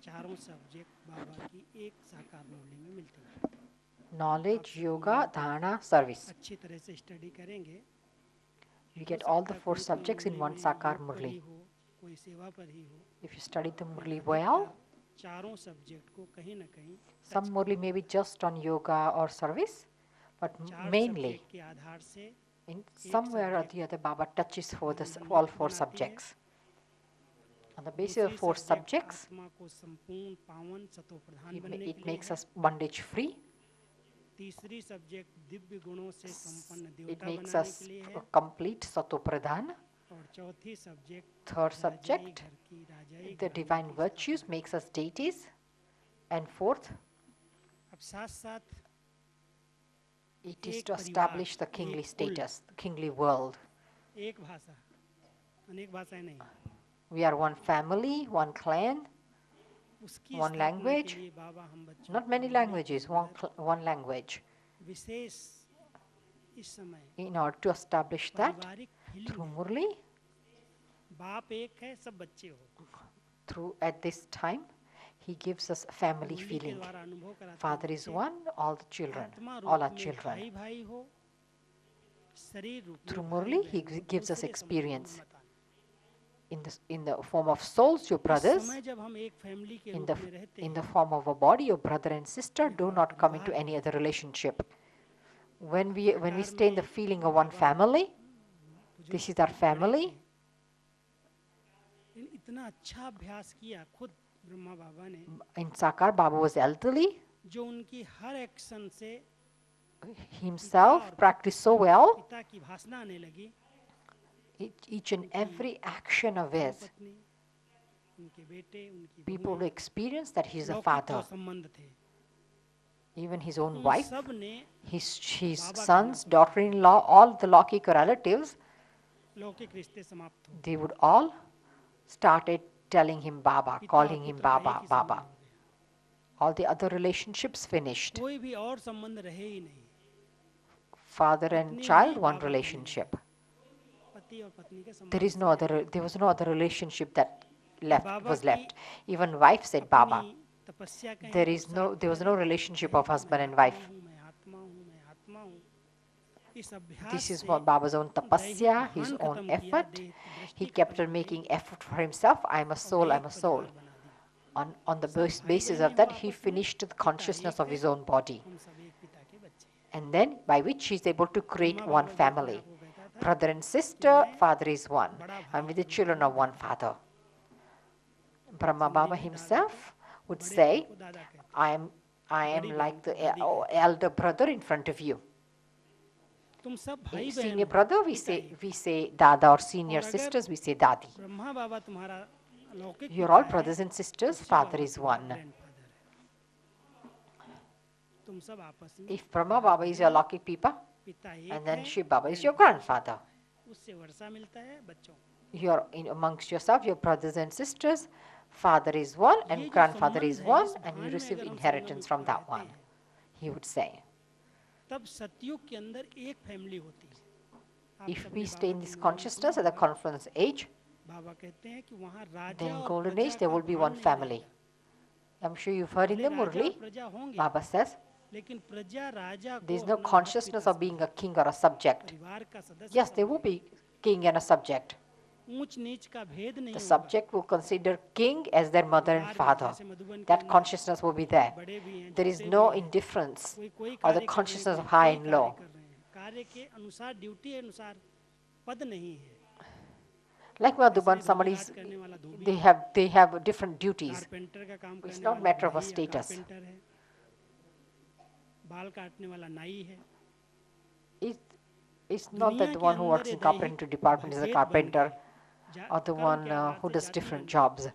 चारों सब्जेक्ट बाबा की एक साकार मुरली में मिलती है। Knowledge, yoga, dharana, service. अच्छी तरह से स्टडी करेंगे, You हो get all सकता the है 4 कोई subjects in मुरली one में sakar योग पर ही murli. हो, कोई सेवा पर ही हो, If you study the murli लेकिन well, अधिकतर चारों सब्जेक्ट को कहीं ना कहीं some murli may be just on yoga or service, but चार mainly सब्जेक्ट के आधार से in somewhere or the other Baba touches for this, बंधन all मुक्त 4 बनाती है। subjects. On the basis दूसरी of 4 सब्जेक्ट subjects, आत्मा को संपूर्ण पावन सतो प्रधान बनने it के लिए makes है। us bondage free. तीसरी सब्जेक्ट दिव्य गुणों से संपन्न It देवता makes बनाने us के लिए है। complete satopradhan. और चौथी सब्जेक्ट Third राजाई subject, घर की राजाई the घराने divine की virtues स्थापना। makes us deities. And fourth, अब अब साथ साथ It is एक to परिवार, establish the kingly एक कुल, status, the kingly world. एक भाषा, अनेक भाषाएं नहीं, We are one family, one clan, उसकी one स्थापना के language. लिए बाबा हम बच्चों Not को many मुरली के languages, अंदर one language. विशेष इस समय In order to establish that, पारिवारिक फीलिंग through है, Murli, बाप एक है, सब बच्चे हो, through at this time, he gives us a family मुरली के feeling. द्वारा अनुभव कराते हैं Father is बच्चे one, all the children, आत्मा all रूप our में children. भाई भाई हो, शरीर रूप Through में भाई Murli, he बहन हो, gives us दूसरे संबंधों में experience. मत आना। In the form of souls, your इस brothers. समय जब हम एक फैमिली के In रूप the, में रहते in the हैं, form of a body, your brother and sister, ये do हमारा not come into परिवार any है। other relationship. When we सरकार stay in the में feeling of one Baba family, बुजुर्ग this is our बड़े family. थे, इतना अच्छा अभ्यास किया खुद ब्रह्मा बाबा ने, In Sakar, Baba was elderly, जो उनकी हर एक्शन से himself practiced so well. पिता की भाषा आने लगी, Each and every action of his, पत्नी, उनके बेटे, उनकी people बहुएं, experience that he's a लौकिक father. जो संबंध थे, Even his own उन wife, सब ने his बाबा sons, कहना daughter-in-law, all the Lokik relatives, लौकिक रिश्ते समाप्त हो, they would all started telling him Baba, पिता और calling him पुत्र का एक Baba, ही संबंध Baba. हो गया, All the other relationships finished. कोई भी और संबंध रहे ही नहीं, Father and पत्नी child, ही one बाबा relationship. पति और पत्नी के There is संबंध no other, there was no other relationship that Baba was की left. Even wife said Baba. अपनी तपस्या कहें There तो is no, there was सातत्य no रहता relationship है of कि husband मैं and आत्मा wife. हूँ, मैं आत्मा हूँ, मैं आत्मा हूँ। इस अभ्यास This is से what Baba's own दैहिक tapasya, his भान own खत्म किया, effort. देह He दृष्टि kept खत्म on हो making गई effort for himself. I am a और soul, I'm एक a soul. परिवार बना दिया, On the सब भाई basis बहनें of हो that, he आपस में, finished the पिता consciousness एक of है, his own body. हम सब एक पिता के बच्चे हैं। And then by which he is able to create Brahma one बाबा भी अपने family. आप को कहता था Brother and कि sister, मैं father is one. बड़ा भाई And with the के रूप children में of one दादा, father. Brahma हिंदी Baba में दादा को, himself would बड़े भाई say, को दादा कहते हैं, I am बड़ी बहन like को the दादी कहते हैं। elder brother in front of you. तुम सब भाई बहन Senior हो, brother, पिता एक। we say Dada, or senior और अगर sisters, we say Dadi. Brahma बाबा तुम्हारा लौकिक You're पिता all है, brothers and तो sisters, Shiv father Baba is तुम्हारा one. ग्रैंडफादर है। तुम सब आपस में If Brahma भाई Baba is your बहन हो, lucky Pipa, पिता and एक then है, Shiv Baba is your grandfather, grandfather. उससे वर्षा मिलता है बच्चों को। You're amongst yourself, your brothers and sisters, father is one ये and जो grandfather संबंध is है, one, इस and you भान में receive अगर हम संगम inheritance युक्त from that रहते one, हैं, he would say. तब सतयुग के अंदर एक फैमिली होती है। आप If सबने we stay बाबा in की this मुरली में consciousनess सुना at the होगा, confluence age, बाबा कहते हैं कि वहाँ राजा then in और golden प्रजा age there का will be भान one नहीं family. रहेगा। I'm sure you've heard in भले the राजा और Murli, प्रजा होंगे, Baba says, लेकिन प्रजा राजा को there's no अपना consciousness माता-पिता of being a समझेगी, king or a subject. परिवार का सदस्य Yes, there will समझेगी। be king and a subject. ऊंच नीच का भेद नहीं The होगा। subject will consider king as their mother and परिवार में father. जैसे मधुबन के That अंदर consciousness will be there. बड़े भी हैं, There is छोटे no भी हैं, indifference कोई or the कार्य कर रहे हैं, consciousness कोई of high कोई and कार्य low. कर रहे हैं। कार्य के अनुसार, ड्यूटी अनुसार पद नहीं है। Like जैसे Madhuban, धोबी somebody's, घाट करने वाला धोबी they है, have different duties. कारपेंटर का काम It's करने not वाला matter of a भाई या status. कारपेंटर है, बाल काटने वाला नाई है। It's not that दुनिया the के one who अंदर works ये in दैहिक carpentry department is a भेद बन carpenter गए, or the कर्म one के आधार who से does जाति different बन गई। jobs.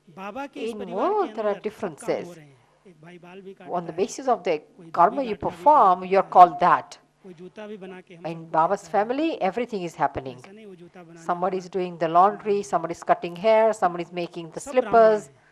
बाबा के इस In परिवार के world, there are अंदर सब काम हो differences. रहे हैं। एक भाई बाल भी On काटता the है, basis of the कोई karma धोबी you घाट का भी काम perform, you're करता है, called that. कोई जूता भी बना के हम In सबको Baba's देता है। family, everything is happening. ऐसा नहीं वो जूता बनाने Somebody is वाला doing the laundry, somebody is cutting hair, somebody is making the सब ब्राह्मण slippers. हैं।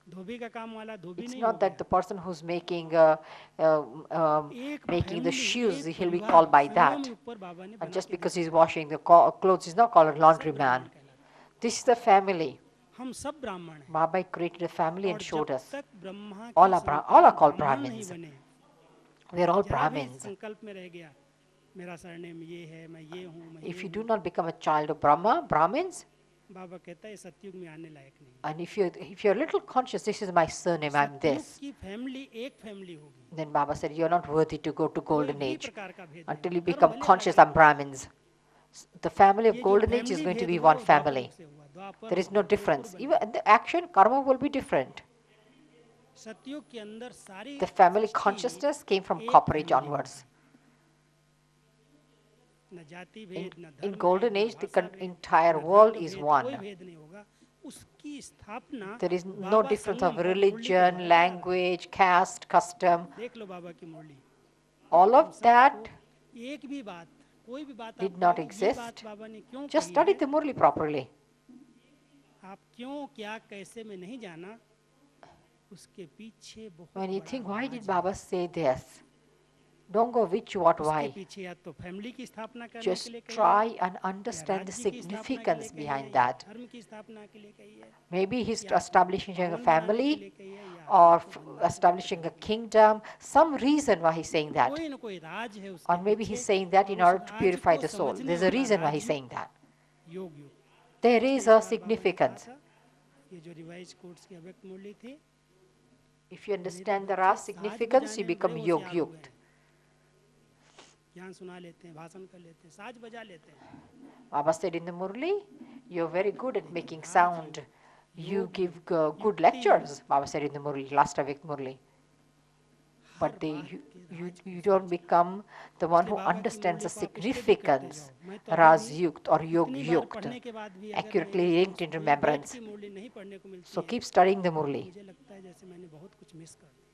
धोबी का काम वाला धोबी It's नहीं हो not that गया। the person who's making एक making the फैमिली, shoes, एक he'll be परिवार called by संगम that. ऊपर बाबा ने And बना just के because he's दिखाया। washing the clothes, he's not called a सब laundry ब्राह्मण man. कहलाते हैं। This is the family. हम सब ब्राह्मण हैं। Baba created a family और and जब showed us. तक ब्रह्मा All की are called संतान ब्राह्मण नहीं Brahmins. बने, We're all जरा भी Brahmins. संकल्प में रह गया, मेरा सरनेम ये है, मैं ये हूँ, मैं If ये you do हूँ, not become a child of Brahmins, बाबा कहता है सतयुग में आने लायक नहीं। and if you're a little conscious, this is my surname, I'm सतयुग this, की फैमिली एक फैमिली होगी। then Baba said, you're not worthy to go to कोई golden भी age प्रकार का भेद until नहीं, you धर्म become भले conscious अलग-अलग I'm Brahmins. The family of ये जो golden age is family going to भेद be हुआ one वो family. द्वापर से हुआ, द्वापर There is हो no गया, difference. त्रेपुर बन Even गया। the action, karma will be different. सतयुग के अंदर सारी The family Srishti consciousness came from एक copper age फैमिली onwards. न जाति भेद, न In धर्म भेद, golden न age, the भाषा भेद, entire न world रंग is भेद, one. कोई भेद नहीं होगा। उसकी स्थापना There is no Baba difference of संगम पर मुरली के religion, द्वारा करा रहा है। language, caste, custom. देख लो बाबा की मुरली, All हम of सबको that एक भी बात, कोई भी बात आप did not कहोगे ये बात exist. बाबा ने क्यों Just कही study है, the Murli properly. आप क्यों क्या कैसे में नहीं जाना, उसके पीछे बहुत When you बड़ा think, why did राज है। Baba say this? Don't go which, what, उसके why. पीछे या तो फैमिली की स्थापना करने के Just लिए कही है, try and या understand the राज्य की स्थापना के लिए significance कही है, behind या that. धर्म की स्थापना के लिए कही है, Maybe he's या अपने को establishing a पावन बनाने के लिए family कही है, या or अपने को वृंदावन establishing a पहुंचाने के लिए। kingdom. Some reason why he's saying that. कोई न कोई राज है उसके Or maybe पीछे, he's saying that और in उस order to राज purify को the soul. समझने There's a वाला reason why he's Rajyoga saying that. योग युग। There इसलिए is एक a बार बाबा ने कहा significance. था, ये जो रिवाइज कोर्ट्स की अव्यक्त मुरली थी, If you मेरे understand the बच्चे Ra's साज significance, you बजाने में become बड़े yog होशियार हो गए yukt. हैं, ज्ञान सुना लेते हैं, भाषण कर लेते हैं, साज बजा लेते हैं, Baba said in the Murli, you're very good at लेकिन making राज sound. योग, You योग give युग, good युक्ति lectures, युग, Baba said in the Murli, last Avik Murli. Her But बात के राज को you don't समझना। become the one इसलिए who बाबा की understands मुरली the को आप स्टडी करते significance, जाओ। मैं तो अभी Raz भी Yukt or Yog इतनी बार Yukt, पढ़ने के बाद भी अगर accurately मेरे को linked in पूरी डेट remembrance. की मुरली नहीं पढ़ने को मिलती So है, keep studying the तो Murli. मुझे लगता है जैसे मैंने बहुत कुछ मिस कर दिया।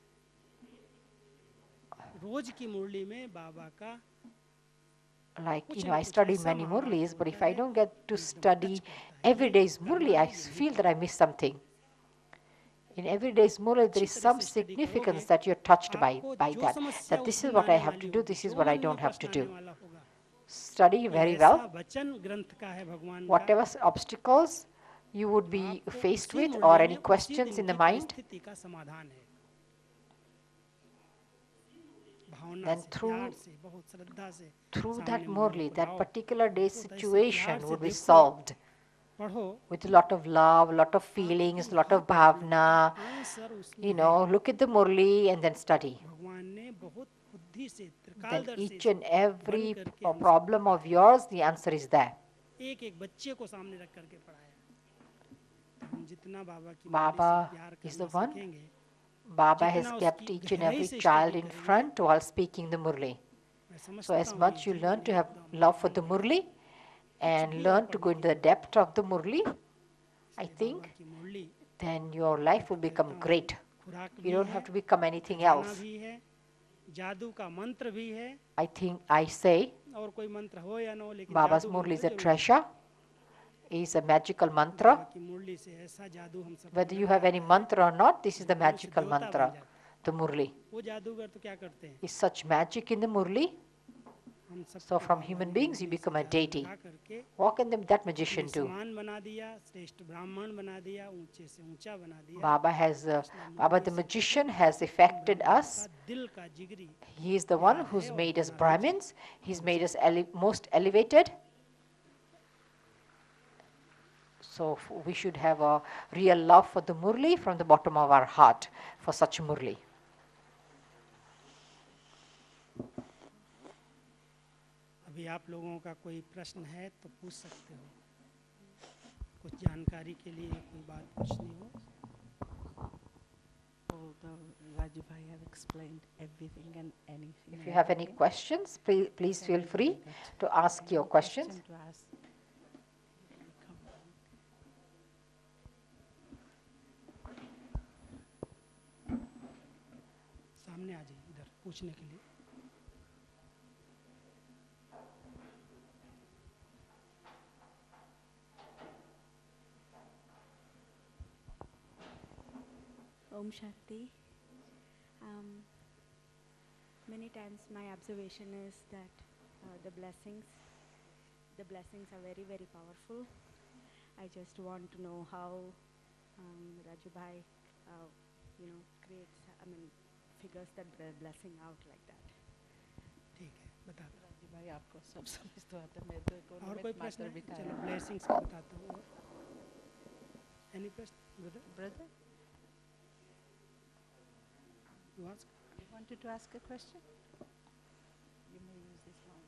रोज की मुरली में बाबा का Like, कुछ न I कुछ study ऐसा many महावाक्य Murlis, but होता if I है don't get to जो एकदम टच study करता है, every ये day's करना Murli, I है, यही feel that करना I है। miss something. In every day's Murli, there अच्छी is तरह some से स्टडी significance करोगे, that you're touched आपको by जो that. समस्या That उस this is दिन what I आने have वाली to do, होगी, this is जो what I मन don't में have to प्रश्न आने do. वाला होगा, Study ये very ऐसा well. वचन ग्रंथ का है भगवान का, Whatever obstacles you would जो be आपको faced उसी with or मुरली any में उसी questions दिन in the की mind, परिस्थिति का समाधान है। भावना then से, प्यार से, बहुत श्रद्धा से through सामने that मुरली Murli, को that लाओ, particular day's बहुत ऐसे प्यार situation से would be देखो, solved पढ़ो, with a lot of love, a lot of आपकी feelings, a lot her of problem का bhavna. आंसर उसमें है। Look at the Murli and then study. भगवान ने बहुत बुद्धि से, Then त्रिकालदर्शी each से and बन every करके हम सबको problem of पढ़ाया, yours, the answer is there. एक एक बच्चे को सामने रख करके पढ़ाया। तो हम जितना बाबा की मुरली से Baba प्यार is the करना one. सीखेंगे, Baba has जितना kept उसकी each and गहराई every से child स्टडी in करेंगे, front while speaking the Murli. मैं So समझता as हूँ ये much you learn जीवन to have एकदम love for आसान the हो जाएगा, Murli कुछ and भी और learn to go पढ़ने into की the जरूरत depth नहीं। of the Murli, I इसलिए बाबा think की मुरली then your मैं life तो will कहता become हूँ great. खुराक You भी don't है, have to become anything खजाना else. भी है, जादू का मंत्र भी है, I think I say और कोई मंत्र हो या ना हो, लेकिन Baba's जादू Murli मंत्र is a जरूर है। treasure, is a magical Baba mantra. की मुरली से ऐसा जादू हम सबको Whether you mill have any जाता है, mantra or not, this is जो the मनुष्य magical देवता बन mantra, जाता है। the Murli. वो जादूगर तो क्या करते हैं, Is such magic in the Murli. हम So सबको from बाबा human ने beings, you मुरली से become a जादू deity. लगा करके What can that अपने magician do? समान बना दिया, श्रेष्ठ ब्राह्मण बना दिया, ऊंचे से ऊंचा बना दिया। Baba मुरली the से magician कहते has हम affected ब्राह्मणों us. का दिल का जिगरी He is the one प्यार है who's और made us होना भी चाहिए Brahmins. He's हम made सब। us most elevated. So we should have a real love for the Murli from the bottom of our heart for such Murli. अभी आप लोगों का कोई प्रश्न है तो पूछ सकते हो, कुछ जानकारी के लिए कोई बात पूछनी हो। Although Raju Bhai have explained everything and anything. If you have any questions, please feel free to ask your questions. To ask. Come on. सामने आ जाइए इधर पूछने के लिए। Om Shanti. Many times my observation is that the blessings are very, very powerful. I just want to know how Raju Bhai, creates, figures that blessing out like that. ठीक है, बता दो। राजू भाई आपको सब समझ तो आता है, मेरे को एक और कोई प्रश्न मात्र है? बिठाया। चलो ब्लेसिंग्स का बताता हूँ। एनी प्रश्न brother? Brother, You ask. you wanted to ask a question? You may use this one.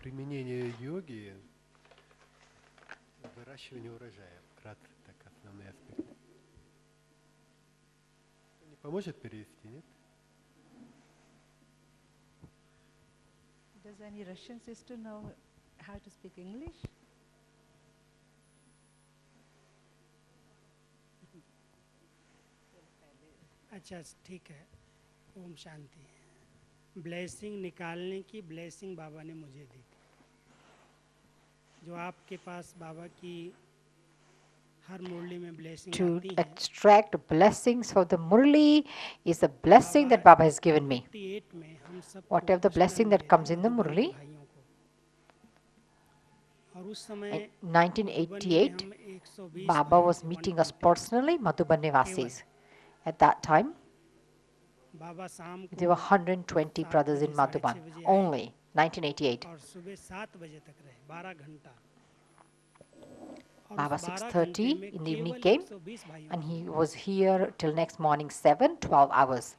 применение йоги, выращивание урожая. Вкратце так основные аспекты. Не поможет перевести, нет? Does any Russian sister know how to speak English? अच्छा ठीक है, ओम शांति। ब्लेसिंग निकालने की ब्लेसिंग बाबा ने मुझे दी थी। जो आपके पास बाबा की हर मुरली में ब्लेसिंग To आती है, extract blessings for the Murli is a blessing that Baba has given me. 58 में हम सब Whatever the blessing that comes in the Murli, भाइयों को, और उस समय in मधुबन में 1988, हम 120 Baba भाइयों was थे, meeting us 120। personally, Madhuban Nivasis. At that time, बाबा शाम को there were 120 7 brothers in बजे, Madhuban, 6:30 बजे आए only 1988. और सुबह 7 बजे तक रहे, 12 घंटा। और Baba उस 12 घंटे 6:30 में in the evening केवल came 120 भाइयों and को, he was here till next morning 7, 12 hours.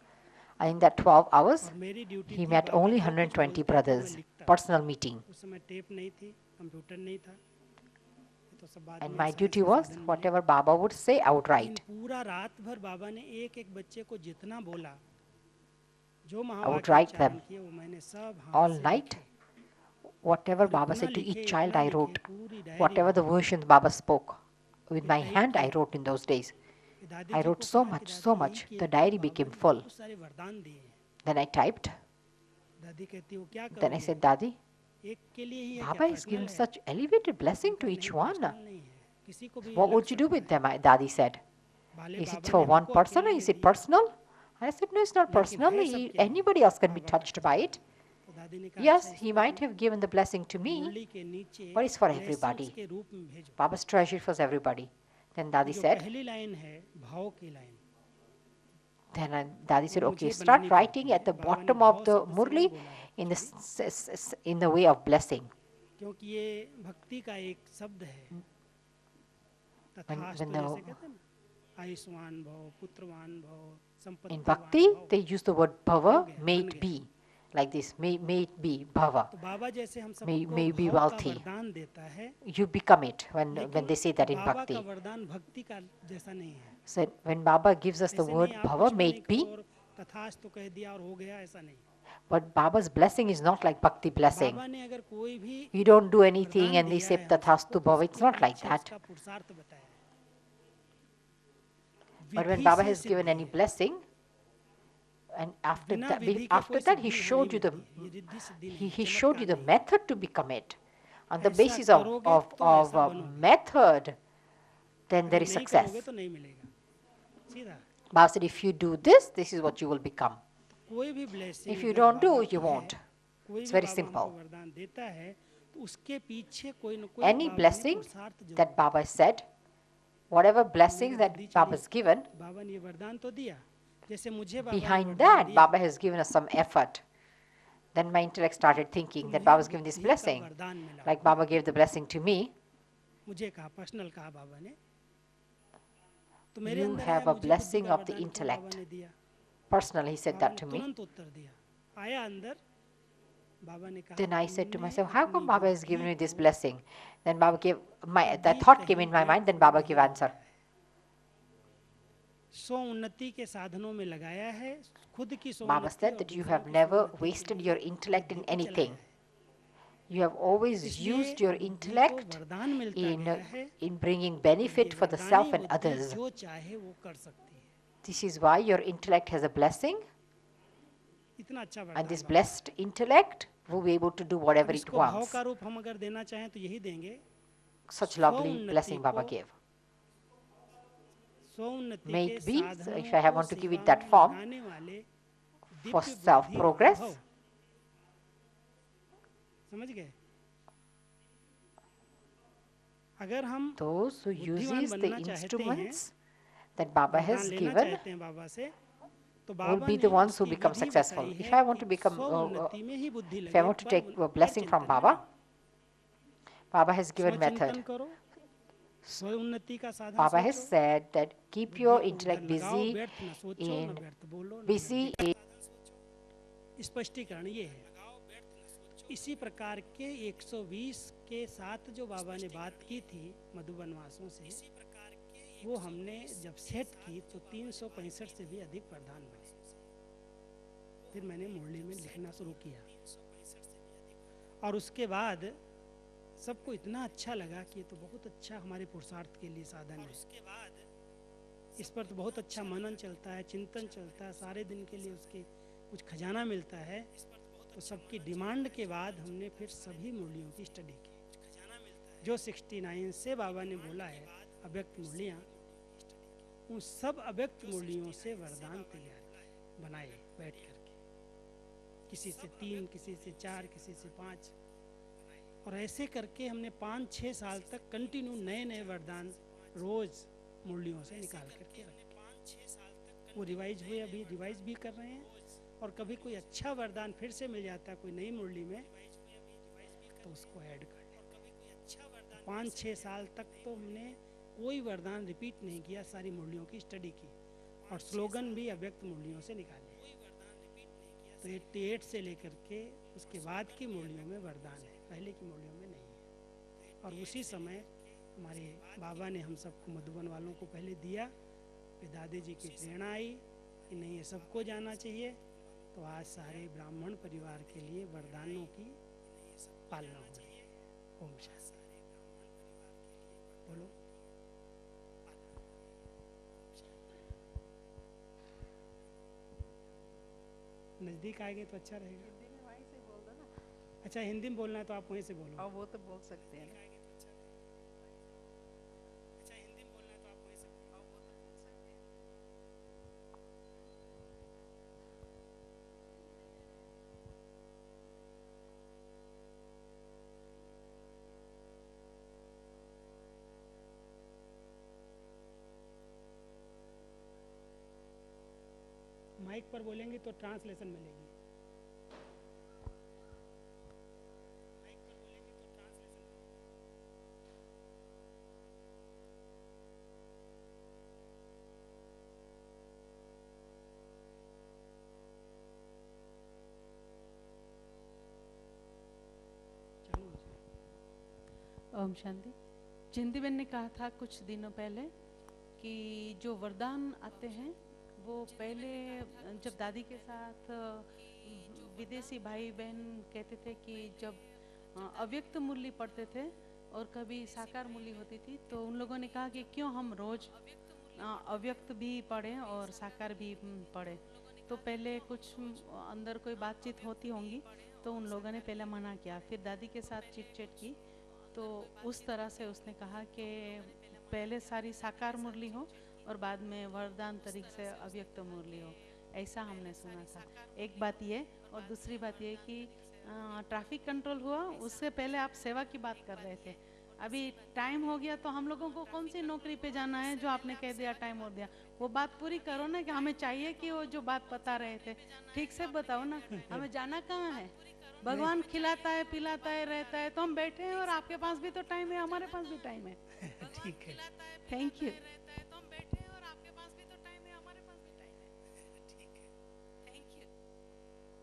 And in that 12 hours, और मेरी ड्यूटी he थी met बाबा only जो कुछ 120 बोलते थे मैं brothers, लिखता। personal meeting. उस समय टेप नहीं थी, कंप्यूटर नहीं था, ये तो सब बाद And में my साइंस duty के was, साधन मिले। whatever Baba would say, I would लेकिन write. पूरा रात भर बाबा ने एक एक बच्चे को जितना बोला, जो would महावाक्य write उच्चारण them. किए वो मैंने सब हाथ All से night, लिखे। whatever और Baba इतना said to लिखे, each child, इतना I लिखे, wrote. पूरी डायरी Whatever the बना। versions Baba spoke. With फिर my टाइप hand, I किया। wrote in those days. फिर दादी I जी wrote को so कहा कि much, so दादी यही much, किए the थे, diary बाबा became ने full. बहुत सारे वरदान दिए हैं। Then I typed. दादी कहती वो क्या Then I करोगे? said, Dadi, एक के लिए ही है क्या? Baba is पर्सनल giving है? such elevated blessing to उनका each नहीं, one. पर्सनल नहीं है, किसी को भी What लग would you do सकता with है। them? Dadi said. बाले Is it बाबा for ने one हमको person or अकेले is दे it दिया, personal? I said, no, it's not लेकिन personal. है सबके लिए। Anybody else can be बाबा का touched by खजाना। it. तो दादी ने कहा Yes, अच्छा he इसको might तुम have given the blessing to me, मुरली के नीचे but it's for blessings everybody. के रूप में भेजो। Baba's treasure was everybody. Then Dadi जो said, पहली लाइन है भाव की लाइन, Dadi वो said, okay, मुझे start बनानी writing पड़ती at है। the बाबा ने bottom of भाव the शब्द से नहीं Murli बोला in actually, in the way of blessing. क्योंकि ये भक्ति का एक शब्द है। तथास्तु when the- जैसे कहते हैं ना, आयुष्मान भव, पुत्रवान भव, In संपत्तिवान Bhakti, भव। they use the word हो bhava, गया, may बन it गया। be. Like this, may it be, bhava. तो बाबा जैसे हम May सबको be भाव का wealthy. वरदान देता है, You become it when लेकिन they say that in बाबा का Bhakti. वरदान भक्ति का जैसा नहीं है। So when Baba gives us the ऐसे word नहीं आप bhava, कुछ भी may नहीं it करो be. और तथास्तु कह दिया और हो गया, ऐसा नहीं। But Baba's blessing is not like Bhakti blessing. बाबा ने अगर कोई भी You don't do anything वरदान and they दिया say है हम सबको, tathastu तो bhava. It's उसके not like पीछे that. उसका पुरुषार्थ बताया है। But when विधि Baba से has given सिद्धि any है। blessing, and after बिना that, विधि के after कोई that he सिद्धि हो showed नहीं you the मिलती है। ये रिद्धि सिद्धि he, नहीं, he showed you चमत्कार the नहीं। method to become it. On the ऐसा basis करोगे तो ऐसा बनोगे, method, then there अगर is नहीं करोगे success. तो नहीं मिलेगा, सीधा। Baba said, if you do this, this is what you will become. कोई भी ब्लेसिंग If you अगर don't do, बाबा you की है, won't. कोई It's भी very बाबा हमको simple. वरदान देता है, तो उसके पीछे कोई न कोई Any बाबा ने blessing पुरुषार्थ जो that Baba said, whatever blessings मेरे that बुद्धि Baba चली, has given, बाबा ने ये वरदान तो दिया, जैसे मुझे बाबा ने behind वरदान that, दिया, Baba has given us some effort. Then my intellect started thinking that मुझे Baba has given this बुद्धि का blessing. वरदान मिला। Like Baba gave the blessing to me, मुझे कहा, पर्सनल कहा बाबा ने, तो मेरे you अंदर have आया, a मुझे बुद्धि blessing का of the वरदान क्यों बाबा intellect. ने दिया? Personally, he said Baba that ने to me. तुरंत उत्तर दिया, आया अंदर, बाबा ने कहा Then I said to तुमने myself, how come अपनी Baba has given me बुद्धि this को blessing? Then Baba gave, the कभी thought came कहीं in my mind, व्यर्थ then Baba नहीं gave किया answer. है। स्व उन्नति के साधनों में लगाया है, खुद की स्व Baba उन्नति said और that you दूसरों have की स्व never उन्नति के wasted लिए your intellect in बुद्धि को anything. चलाया है। You have always इसलिए used your बुद्धि को intellect वरदान मिलता गया है, in bringing और benefit ये for the वरदानी self and बुद्धि others. जो चाहे वो कर सकती है। This is why your intellect has a blessing, इतना अच्छा and वरदान this Baba. blessed intellect will be able to do अब whatever it इसको भाव wants. का रूप हम अगर देना चाहें तो यही देंगे, Such स्व lovely उन्नति blessing Baba को gave. स्व उन्नति May के it be, so साधनों if I को want to give सेवा it that में form, लगाने वाले for दिव्य self बुद्धि progress, वैभव। समझ गए? अगर हम those who बुद्धिमान uses the बनना चाहते हैं, instruments that Baba वरदान has लेना given चाहते हैं बाबा से, तो will बाबा be ने the ones who उसकी become विधि successful. बताई If है I want कि to become, स्व उन्नति में ही बुद्धि if I लगे, want to पर take a पर blessing from चिंतन में Baba, नहीं। Baba has स्व given चिंतन method. करो, स्व उन्नति का साधन Baba has सोचो, said that keep बुद्धि your को उधर intellect लगाओ, busy व्यर्थ न सोचो, न in व्यर्थ बोलो, न busy व्यर्थ in स्पष्टीकरण ये है। इसी प्रकार के 120 के साथ जो बाबा ने बात की थी मधुबनवासों से, वो हमने जब सेट की तो 365 से भी अधिक वरदान मिले। फिर मैंने मुरली में लिखना शुरू किया और उसके बाद सबको इतना अच्छा लगा कि ये तो बहुत अच्छा हमारे पुरुषार्थ के लिए साधन है। इस पर तो बहुत अच्छा मनन चलता है, चिंतन चलता है, सारे दिन के लिए उसके कुछ खजाना मिलता है। तो सबकी डिमांड के बाद हमने फिर सभी मुरलियों की स्टडी की। जो 69 से बाबा ने बोला है अव्यक्त मुरलियाँ, उन सब अव्यक्त मुरलियों से वरदान तैयार बनाए बैठ करके, किसी से 3, किसी से 4, किसी से 5, और ऐसे करके हमने 5-6 साल तक कंटिन्यू नए नए वरदान रोज़ मुरलियों से निकाल करके रखे। वो रिवाइज हुए, अभी रिवाइज भी कर रहे हैं, और कभी कोई अच्छा वरदान फिर से मिल जाता है कोई नई मुरली में तो उसको ऐड कर लें। 5-6 साल तक तो हमने कोई वरदान रिपीट नहीं किया, सारी मुरलियों की स्टडी की और स्लोगन भी अव्यक्त मुरलियों से निकाले। तो 88 से लेकर के उसके बाद की मुरलियों में वरदान है, पहले की मुरलियों में नहीं है। और उसी समय हमारे बाबा ने हम सबको मधुबन वालों को पहले दिया, फिर दादी जी की प्रेरणा आई कि नहीं ये सबको जाना चाहिए। तो आज सारे ब्राह्मण परिवार के लिए वरदानों की पालना हो रही है। ओम शांति। बोलो। नज़दीक आएंगे तो अच्छा रहेगा। हिंदी में वहीं से बोल दो ना। अच्छा, हिंदी में बोलना है तो आप वहीं से बोलो। और वो तो बोल सकते हैं ना। माइक पर बोलेंगे तो ट्रांसलेशन मिलेगी। चालू हो जाए। ओम शांति। जिंदी बहन ने कहा था कुछ दिनों पहले कि जो वरदान आते हैं वो पहले जब दादी के साथ विदेशी भाई बहन कहते थे कि जब अव्यक्त मुरली पढ़ते थे और कभी साकार मुरली होती थी तो उन लोगों ने कहा कि क्यों हम रोज अव्यक्त भी पढ़ें और साकार भी पढ़ें। तो पहले कुछ अंदर कोई बातचीत होती होंगी तो उन लोगों ने पहले मना किया, फिर दादी के साथ चिट चैट की तो उस तरह से उसने कहा कि पहले सारी साकार मुरली हो और बाद में वरदान तरीके से अव्यक्त मुरली हो, ऐसा हमने सुना था। एक बात ये, और दूसरी बात ये कि ट्रैफिक कंट्रोल हुआ उससे पहले आप सेवा की बात कर रहे थे। अभी टाइम हो गया तो हम लोगों को कौन सी नौकरी पे जाना है जो आपने कह दिया टाइम हो गया, वो बात पूरी करो ना कि हमें चाहिए कि वो जो बात बता रहे थे ठीक से बताओ ना, हमें जाना कहाँ है। भगवान खिलाता है पिलाता है रहता है तो हम बैठे हैं और आपके पास भी तो टाइम है, हमारे पास भी टाइम है। ठीक है, थैंक यू।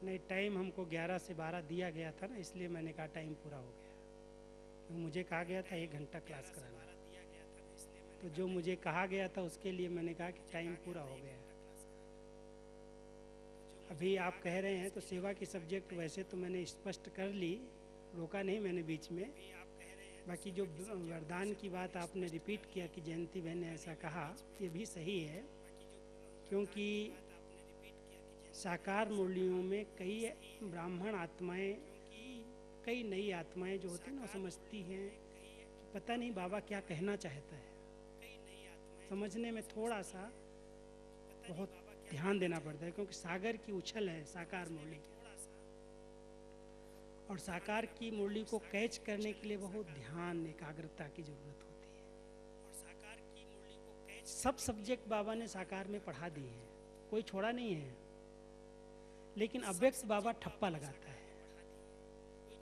नहीं टाइम हमको 11 से 12 दिया गया था ना, इसलिए मैंने कहा टाइम पूरा हो गया। तो मुझे कहा गया था 1 घंटा क्लास कराना, तो जो मुझे कहा गया था उसके लिए मैंने कहा कि टाइम पूरा हो गया। अभी आप कह रहे हैं तो सेवा की सब्जेक्ट वैसे तो मैंने स्पष्ट कर ली, रोका नहीं मैंने बीच में। बाकी जो वरदान की बात आपने रिपीट किया कि जयंती बहन ने ऐसा कहा, ये भी सही है, क्योंकि साकार मुरलियों में कई ब्राह्मण आत्माएं, कई नई आत्माएं जो होती हैं ना, समझती हैं कि पता नहीं बाबा क्या कहना चाहता है। समझने में थोड़ा सा बहुत ध्यान देना पड़ता है, क्योंकि सागर की उछल है साकार मुरली की, और साकार की मुरली को कैच करने के लिए बहुत ध्यान एकाग्रता की जरूरत होती है। सब सब्जेक्ट बाबा ने साकार में पढ़ा दिए हैं, कोई छोड़ा नहीं है, लेकिन अव्यक्त बाबा ठप्पा लगाता है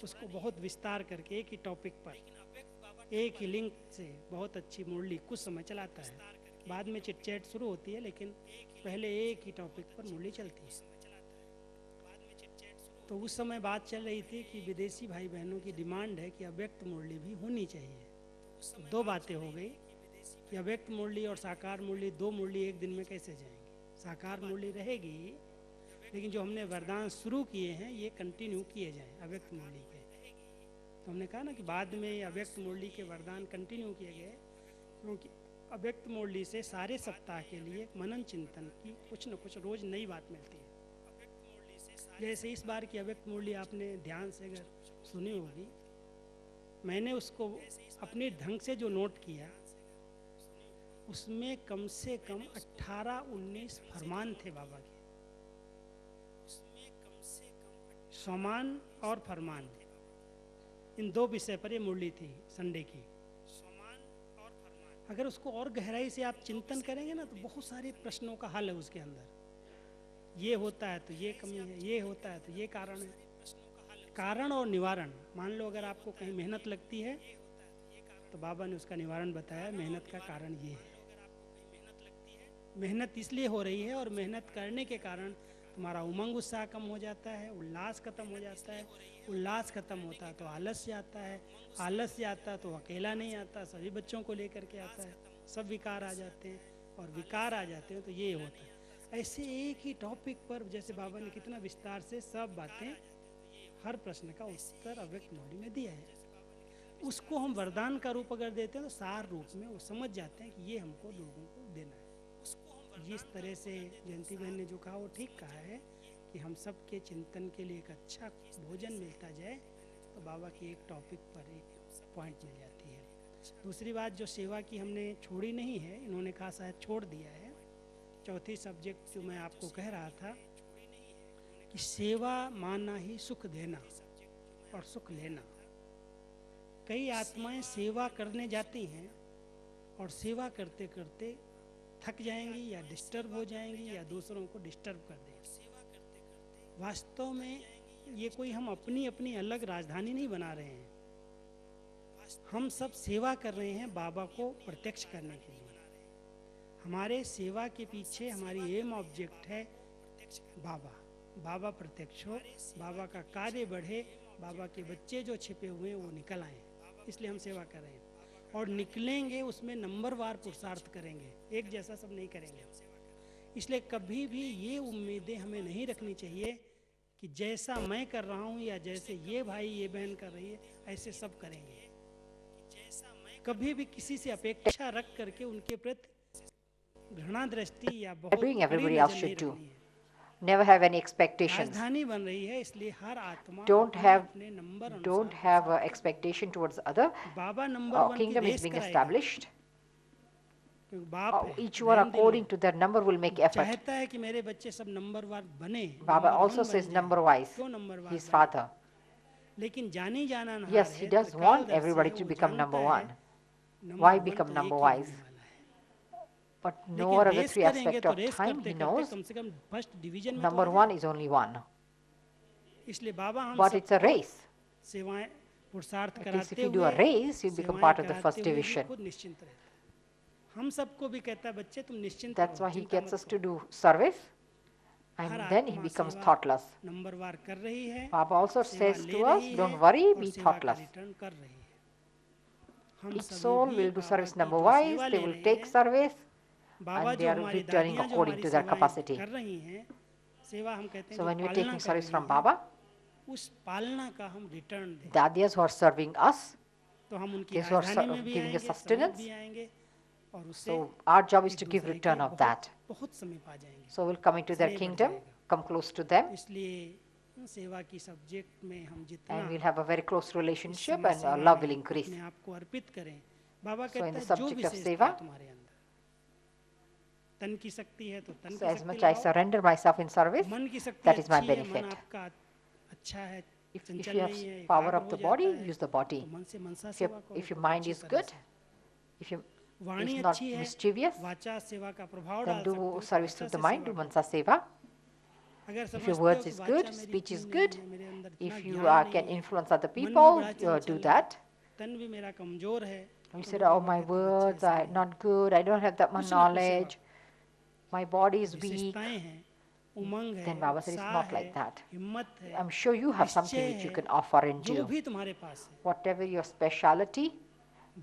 उसको बहुत विस्तार करके, एक ही टॉपिक पर एक ही लिंक से बहुत अच्छी मुरली कुछ समय चलाता है। बाद में चिट चैट शुरू होती है, लेकिन पहले एक ही टॉपिक पर मुरली चलती है। तो उस समय बात चल रही थी कि विदेशी भाई बहनों की डिमांड है कि अव्यक्त मुरली भी होनी चाहिए। तो दो बातें हो गई कि अव्यक्त मुरली और साकार मुरली, दो मुरली एक दिन में कैसे जाएंगी। साकार मुरली रहेगी, लेकिन जो हमने वरदान शुरू किए हैं ये कंटिन्यू किए जाएं अव्यक्त मुरली के। तो हमने कहा ना कि बाद में अव्यक्त मुरली के वरदान कंटिन्यू किए गए, क्योंकि अव्यक्त मुरली से सारे सप्ताह के लिए मनन चिंतन की कुछ न कुछ रोज़ नई बात मिलती है। जैसे इस बार की अव्यक्त मुरली आपने ध्यान से अगर सुनी होगी, मैंने उसको अपने ढंग से जो नोट किया, उसमें कम से कम 18-19 फरमान थे बाबा के। सोमान और फरमान, इन दो विषय पर ये मुरली थी संडे की। अगर उसको और गहराई से आप चिंतन करेंगे ना, तो बहुत सारे प्रश्नों का हल है उसके अंदर। ये होता है तो ये कमी है, ये होता है तो ये कारण है। कारण और निवारण, मान लो अगर आपको कहीं मेहनत लगती है तो बाबा ने उसका निवारण बताया, मेहनत का कारण ये है। मेहनत इसलिए हो रही है और मेहनत करने के कारण तुम्हारा उमंग उत्साह कम हो जाता है, उल्लास खत्म हो जाता है। उल्लास खत्म होता है तो आलस्य आता है, आलस्य आता है तो अकेला नहीं आता, सभी बच्चों को लेकर के आता है, सब विकार आ जाते हैं, और विकार आ जाते हैं तो ये होता है। ऐसे एक ही टॉपिक पर जैसे बाबा ने कितना विस्तार से सब बातें, हर प्रश्न का उत्तर अव्यक्त मुरली में दिया है। उसको हम वरदान का रूप अगर देते हैं तो सार रूप में वो समझ जाते हैं कि ये हमको लोगों को देना है। जिस तरह से जयंती बहन ने जो कहा वो ठीक कहा है कि हम सब के चिंतन के लिए एक अच्छा भोजन मिलता जाए, तो बाबा की एक टॉपिक पर एक पॉइंट मिल जाती है। दूसरी बात, जो सेवा की हमने छोड़ी नहीं है, इन्होंने कहा शायद छोड़ दिया है। चौथी सब्जेक्ट जो मैं आपको कह रहा था कि सेवा माना ही सुख देना और सुख लेना। कई आत्माएं सेवा करने जाती हैं और सेवा करते करते थक जाएंगी या डिस्टर्ब हो जाएंगी या दूसरों को डिस्टर्ब कर देंगी। वास्तव में ये कोई हम अपनी अपनी अलग राजधानी नहीं बना रहे हैं, हम सब सेवा कर रहे हैं बाबा को प्रत्यक्ष करने के लिए। हमारे सेवा के पीछे हमारी एम ऑब्जेक्ट है बाबा। बाबा प्रत्यक्ष हो, बाबा का कार्य बढ़े, बाबा के बच्चे जो छिपे हुए हैं वो निकल आए, इसलिए हम सेवा कर रहे हैं। और निकलेंगे उसमें नंबरवार पुरुषार्थ करेंगे, एक जैसा सब नहीं करेंगे। इसलिए कभी भी ये उम्मीदें हमें नहीं रखनी चाहिए कि जैसा मैं कर रहा हूँ या जैसे ये भाई ये बहन कर रही है ऐसे सब करेंगे। कभी भी किसी से अपेक्षा रख करके उनके प्रति घृणा दृष्टि या बहुत Doing बड़ी everybody नजर else नहीं should do. रखनी है। Never have any expectations. राजधानी बन रही है, इसलिए हर आत्मा Don't अपने have अपने नंबर don't अनुसार have expectation towards other. Baba number one की Kingdom is रेस being कराएगा, established. क्योंकि बाप है, Each one रहम दिल according है। to their number will make effort. चाहता है कि मेरे बच्चे सब नंबर वन बने, Baba number also one says बन number जाएं। wise. क्यों नंबर वन His बने? father. लेकिन जानी जाना नहार Yes, है, he does त्रिकाल want दर्शी everybody है, to वो become जानता number है, one. Number Why one become तो number एक ही wise? होने वाला है। But no लेकिन more of the race three करेंगे aspect तो of रेस time, करते he करते knows कम से कम फर्स्ट डिवीजन में तो number आ one जाए। is only one. इसलिए बाबा हम But it's a सबको race. सेवाएं पुरुषार्थ At least if कराते you do हुए a race, you become सेवाएं part of the कराते first हुए भी division. खुद निश्चिंत रहता है। हम सबको भी कहता है बच्चे तुम निश्चिंत That's रहो, why he चिंता gets मत us to करो। do service, her and then he आत्मा becomes सेवा thoughtless. नंबरवार कर रही है, Baba also सेवा says ले to us, रही है don't worry, और be सेवा का thoughtless. रिटर्न कर रही है। हम Each सभी soul भी will do बाबा service की number जो wise, सेवा they ले will रहे take हैं, service, बाबा and they जो are हमारी returning दादियाँ जो according हमारी to their सेवाएं capacity. कर रही हैं, सेवा हम कहते हैं So जो when we're पालना taking कर service रही from हैं, Baba, उस पालना का हम रिटर्न दें। Dadiyas who are serving us, तो हम उनकी those who are राजधानी में भी giving us आएंगे, समीप sustenance, भी आएंगे और उससे so our job is एक to give दूसरे return के of that. बहुत समीप आ जाएंगे। So we'll come into their स्नेह बढ़ kingdom, जाएगा। come close to them, इसलिए सेवा की सब्जेक्ट में हम जितना and we'll have a very close इस relationship समय and सेवा love में will increase. अपने आप को अर्पित करें। बाबा So in कहता the है जो subject of विशेषता सेवा, है तुम्हारे अंदर, तन की शक्ति है तो तन So की as शक्ति much I लगाओ, surrender myself in service, मन की शक्ति that is my अच्छी है, मन benefit. आपका अच्छा है, If चंचल you have नहीं है, power एकाग्र of हो the जाता body, है, use the body. तो मन से मनसा If, सेवा करो if your तो mind अच्छी is तरह good, से। if you Vani is not अच्छी है, mischievous, वाचा सेवा का प्रभाव then डाल सकते हो do तो service वाचा through से the mind, सेवा do करो। mansa seva. अगर If समझते your हो words कि is वाचा good, मेरी speech इतनी is नहीं good, है, मेरे अंदर if इतना you ज्ञान can नहीं है, influence other मन भी people, बड़ा चंचल do है, that. तन भी मेरा कमजोर है, You तो said, भी oh, बाबा my कहते हैं, बच्चे words ऐसे are नहीं। not good, I don't have that much कुछ ना कुछ सेवा knowledge, my body is weak. विशेषताएं हैं, उमंग है, Then Baba said it's उत्साह not है, like that. हिम्मत है, I'm sure you have something निश्चय which you है, can offer and जो do. भी तुम्हारे पास है, Whatever your speciality,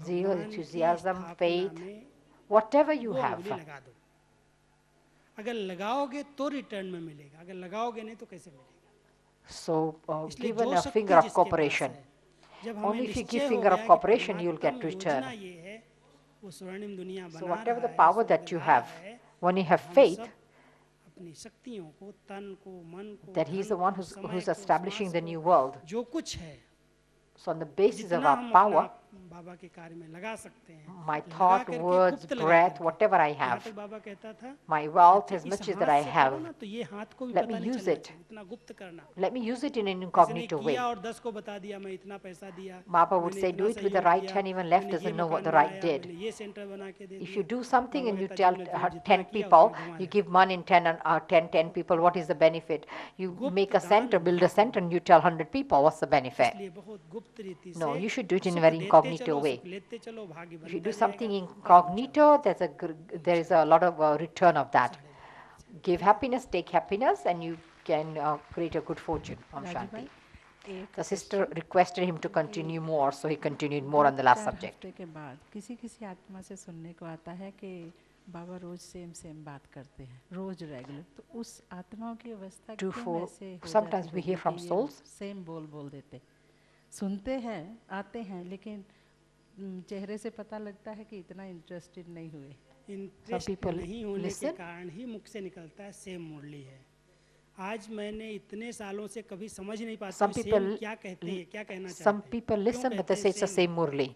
zeal, भगवान की enthusiasm, स्थापना faith, में whatever you वो have. उंगली लगा दो. अगर लगाओगे तो रिटर्न में मिलेगा, अगर लगाओगे नहीं तो कैसे मिलेगा. So इसलिए given जो a शक्ति finger of जिसके पास cooperation. है, जब हमें Only if you give निश्चय हो finger of गया कि cooperation, you'll get परमात्म return. योजना ये है, वो स्वर्णिम दुनिया So बना whatever रहा the है, power स्वर्ग that you ला have, रहा है, when you have हम faith सब अपनी शक्तियों को, तन को, मन को, that He's धन the one को, who's समय को, establishing श्वास the को, new world. जो कुछ है, So on the basis of जितना our हम अपना power, बाबा के कार्य में लगा सकते हैं, my लगा thought, करके, words, गुप्त लगा breath, करके. whatever I यहाँ have, तक बाबा कहता था, my wealth, अच्छा as इस much as हाथ that I से करो have, ना तो ये हाथ को भी let पता me नहीं use चलना it. चाहिए, इतना गुप्त करना. Let me use it in an किसी ने incognito way. किया और 10 को बता दिया, मैं इतना पैसा दिया, Baba would मैंने say, इतना do it with the सहयोग right किया, hand, even left मैंने ये doesn't know what मकान the right बनाया, did. मैंने ये सेंटर बना के दे If दिया. you do something Baba and you कहता tell तुमने जितना 10 किया people, उसमें घुमा you they. give money in 10 people, what is the benefit? You गुप्त make a दान center, build a महापुण्य. center, and you tell 100 people, what's the benefit? इसलिए बहुत गुप्त रीति No, से you should do it in a सुख very देते incognito चलो, way. सुख लेते चलो, भाग्य If you बनता do something जाएगा. incognito, there is a lot of return of that. 12:30. Give happiness, take happiness, and you can create a good fortune. Om Raju Shanti. भाई, एक The sister question. requested him to continue more, so he continued more on the last 2-4 subject. हफ्ते के बाद किसी किसी आत्मा से सुनने को आता है कि बाबा रोज सेम बात करते हैं, रोज रेगुलर. तो उस आत्माओं की अवस्था Two, क्यों four. ऐसे हो Sometimes जाती we hear होगी from कि ये souls. सेम बोल देते, सुनते हैं, आते हैं, लेकिन चेहरे से पता लगता है कि इतना इंटरेस्टेड नहीं हुए. इंटरेस्ट people नहीं होने के listen. कारण ही मुख से निकलता है सेम मुरली है. आज मैंने इतने सालों से कभी समझ नहीं पाता Some हूँ सेम people- क्या कहते हैं, क्या कहना चाहते Some हैं. people क्यों listen, but कहते they say हैं it's the same? same Murli.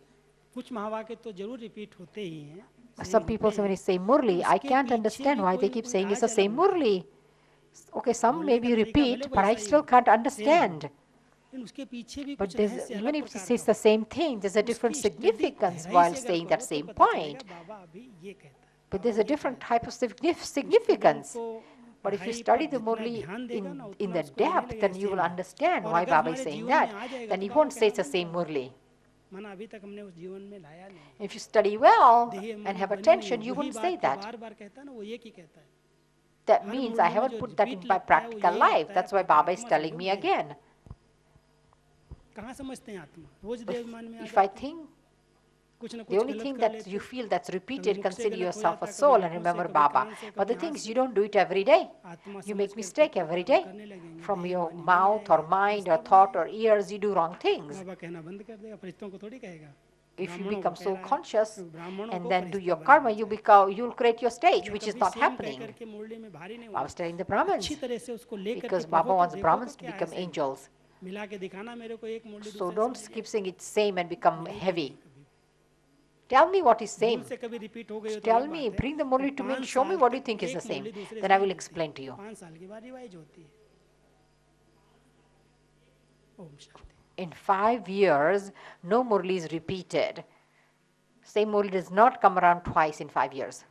कुछ महावाक्य तो जरूर रिपीट होते ही हैं. Some people say when you say Murli, I can't understand why they keep saying it's the same Murli. Okay, some maybe repeat, but I still can't understand. उसके पीछे भी But कुछ there's, रहस्य even अलग if he प्रकार says का the same thing, there's a different उसकी study significance गहराई while से अगर saying करो that तो same पता चलेगा point. बाबा अभी ये कहता है. But there's a बाबा ये different कहता है. type of significance. को But if you पढ़ाई study पर the जितना Murli ध्यान देगा ना, in उतना the उसको लगने depth, लगेगा then you will same है. understand और why अगर Baba is हमारे saying जीवन that. में आ जाएगा Then तो he Baba won't say it's कहना the same बंद कर Murli. माना अभी तक हमने उस जीवन में लाया नहीं. If you study well देह and मन have बनी attention, नहीं, you वही wouldn't बात say को that. बार-बार कहता है ना, वो एक ही कहता है. That her means Murali I में haven't जो put that in repeat my लगता है, वो practical यही life. लगता है, That's why पर Baba is आत्मा telling से me जुड़ गई. again. कहाँ समझते हैं आत्मा? रोज देह मन में आ If I जाते हैं. think कुछ ना the कुछ only गलत thing कर that लेते you हैं. feel that's कभी repeated, मुख से consider गलत हो yourself जाता a है, कभी soul and आंखों से, remember कभी Baba. कान से, But the कभी हाथ things से. you don't do it every day. आत्मा You समझ make करके mistake कोई every कर्म day. करने लगेंगे, From देह your मन ही mouth बन or जाएगा, mind or फरिश्ता thought बन or ears, you do wrong जाएगा. things. बाबा कहना बंद कर देगा, फरिश्तों को थोड़ी कहेगा. If you ब्राह्मणों को become कह so रहा है, conscious क्योंकि ब्राह्मणों and को then do Firishta your banana karma, you'll create your stage, चाहिए. which is कभी not सेम कह happening. करके मुरली में भारी नहीं I was होना. telling the Brahmins, अच्छी तरह से उसको लेकर because के Baba पढ़ो तो wants देखो Brahmins तो to क्या है become सेम. angels. मिला के दिखाना मेरे को एक मुरली So दूसरे don't से keep mill saying it's same and become जाएगी. heavy. कभी Tell me what is भूल same. से कभी रिपीट हो गई हो तो Tell अलग me, बात है. bring the Murli to me and 5 show me साल what you तक think is the एक same. मुरली दूसरे Then से I नहीं will मिलती. explain to you. 5 साल के बाद रिवाइज होती है. Om Shanti. In 5 years, no Murli is repeated. Same Murli does not come around twice in 5 years.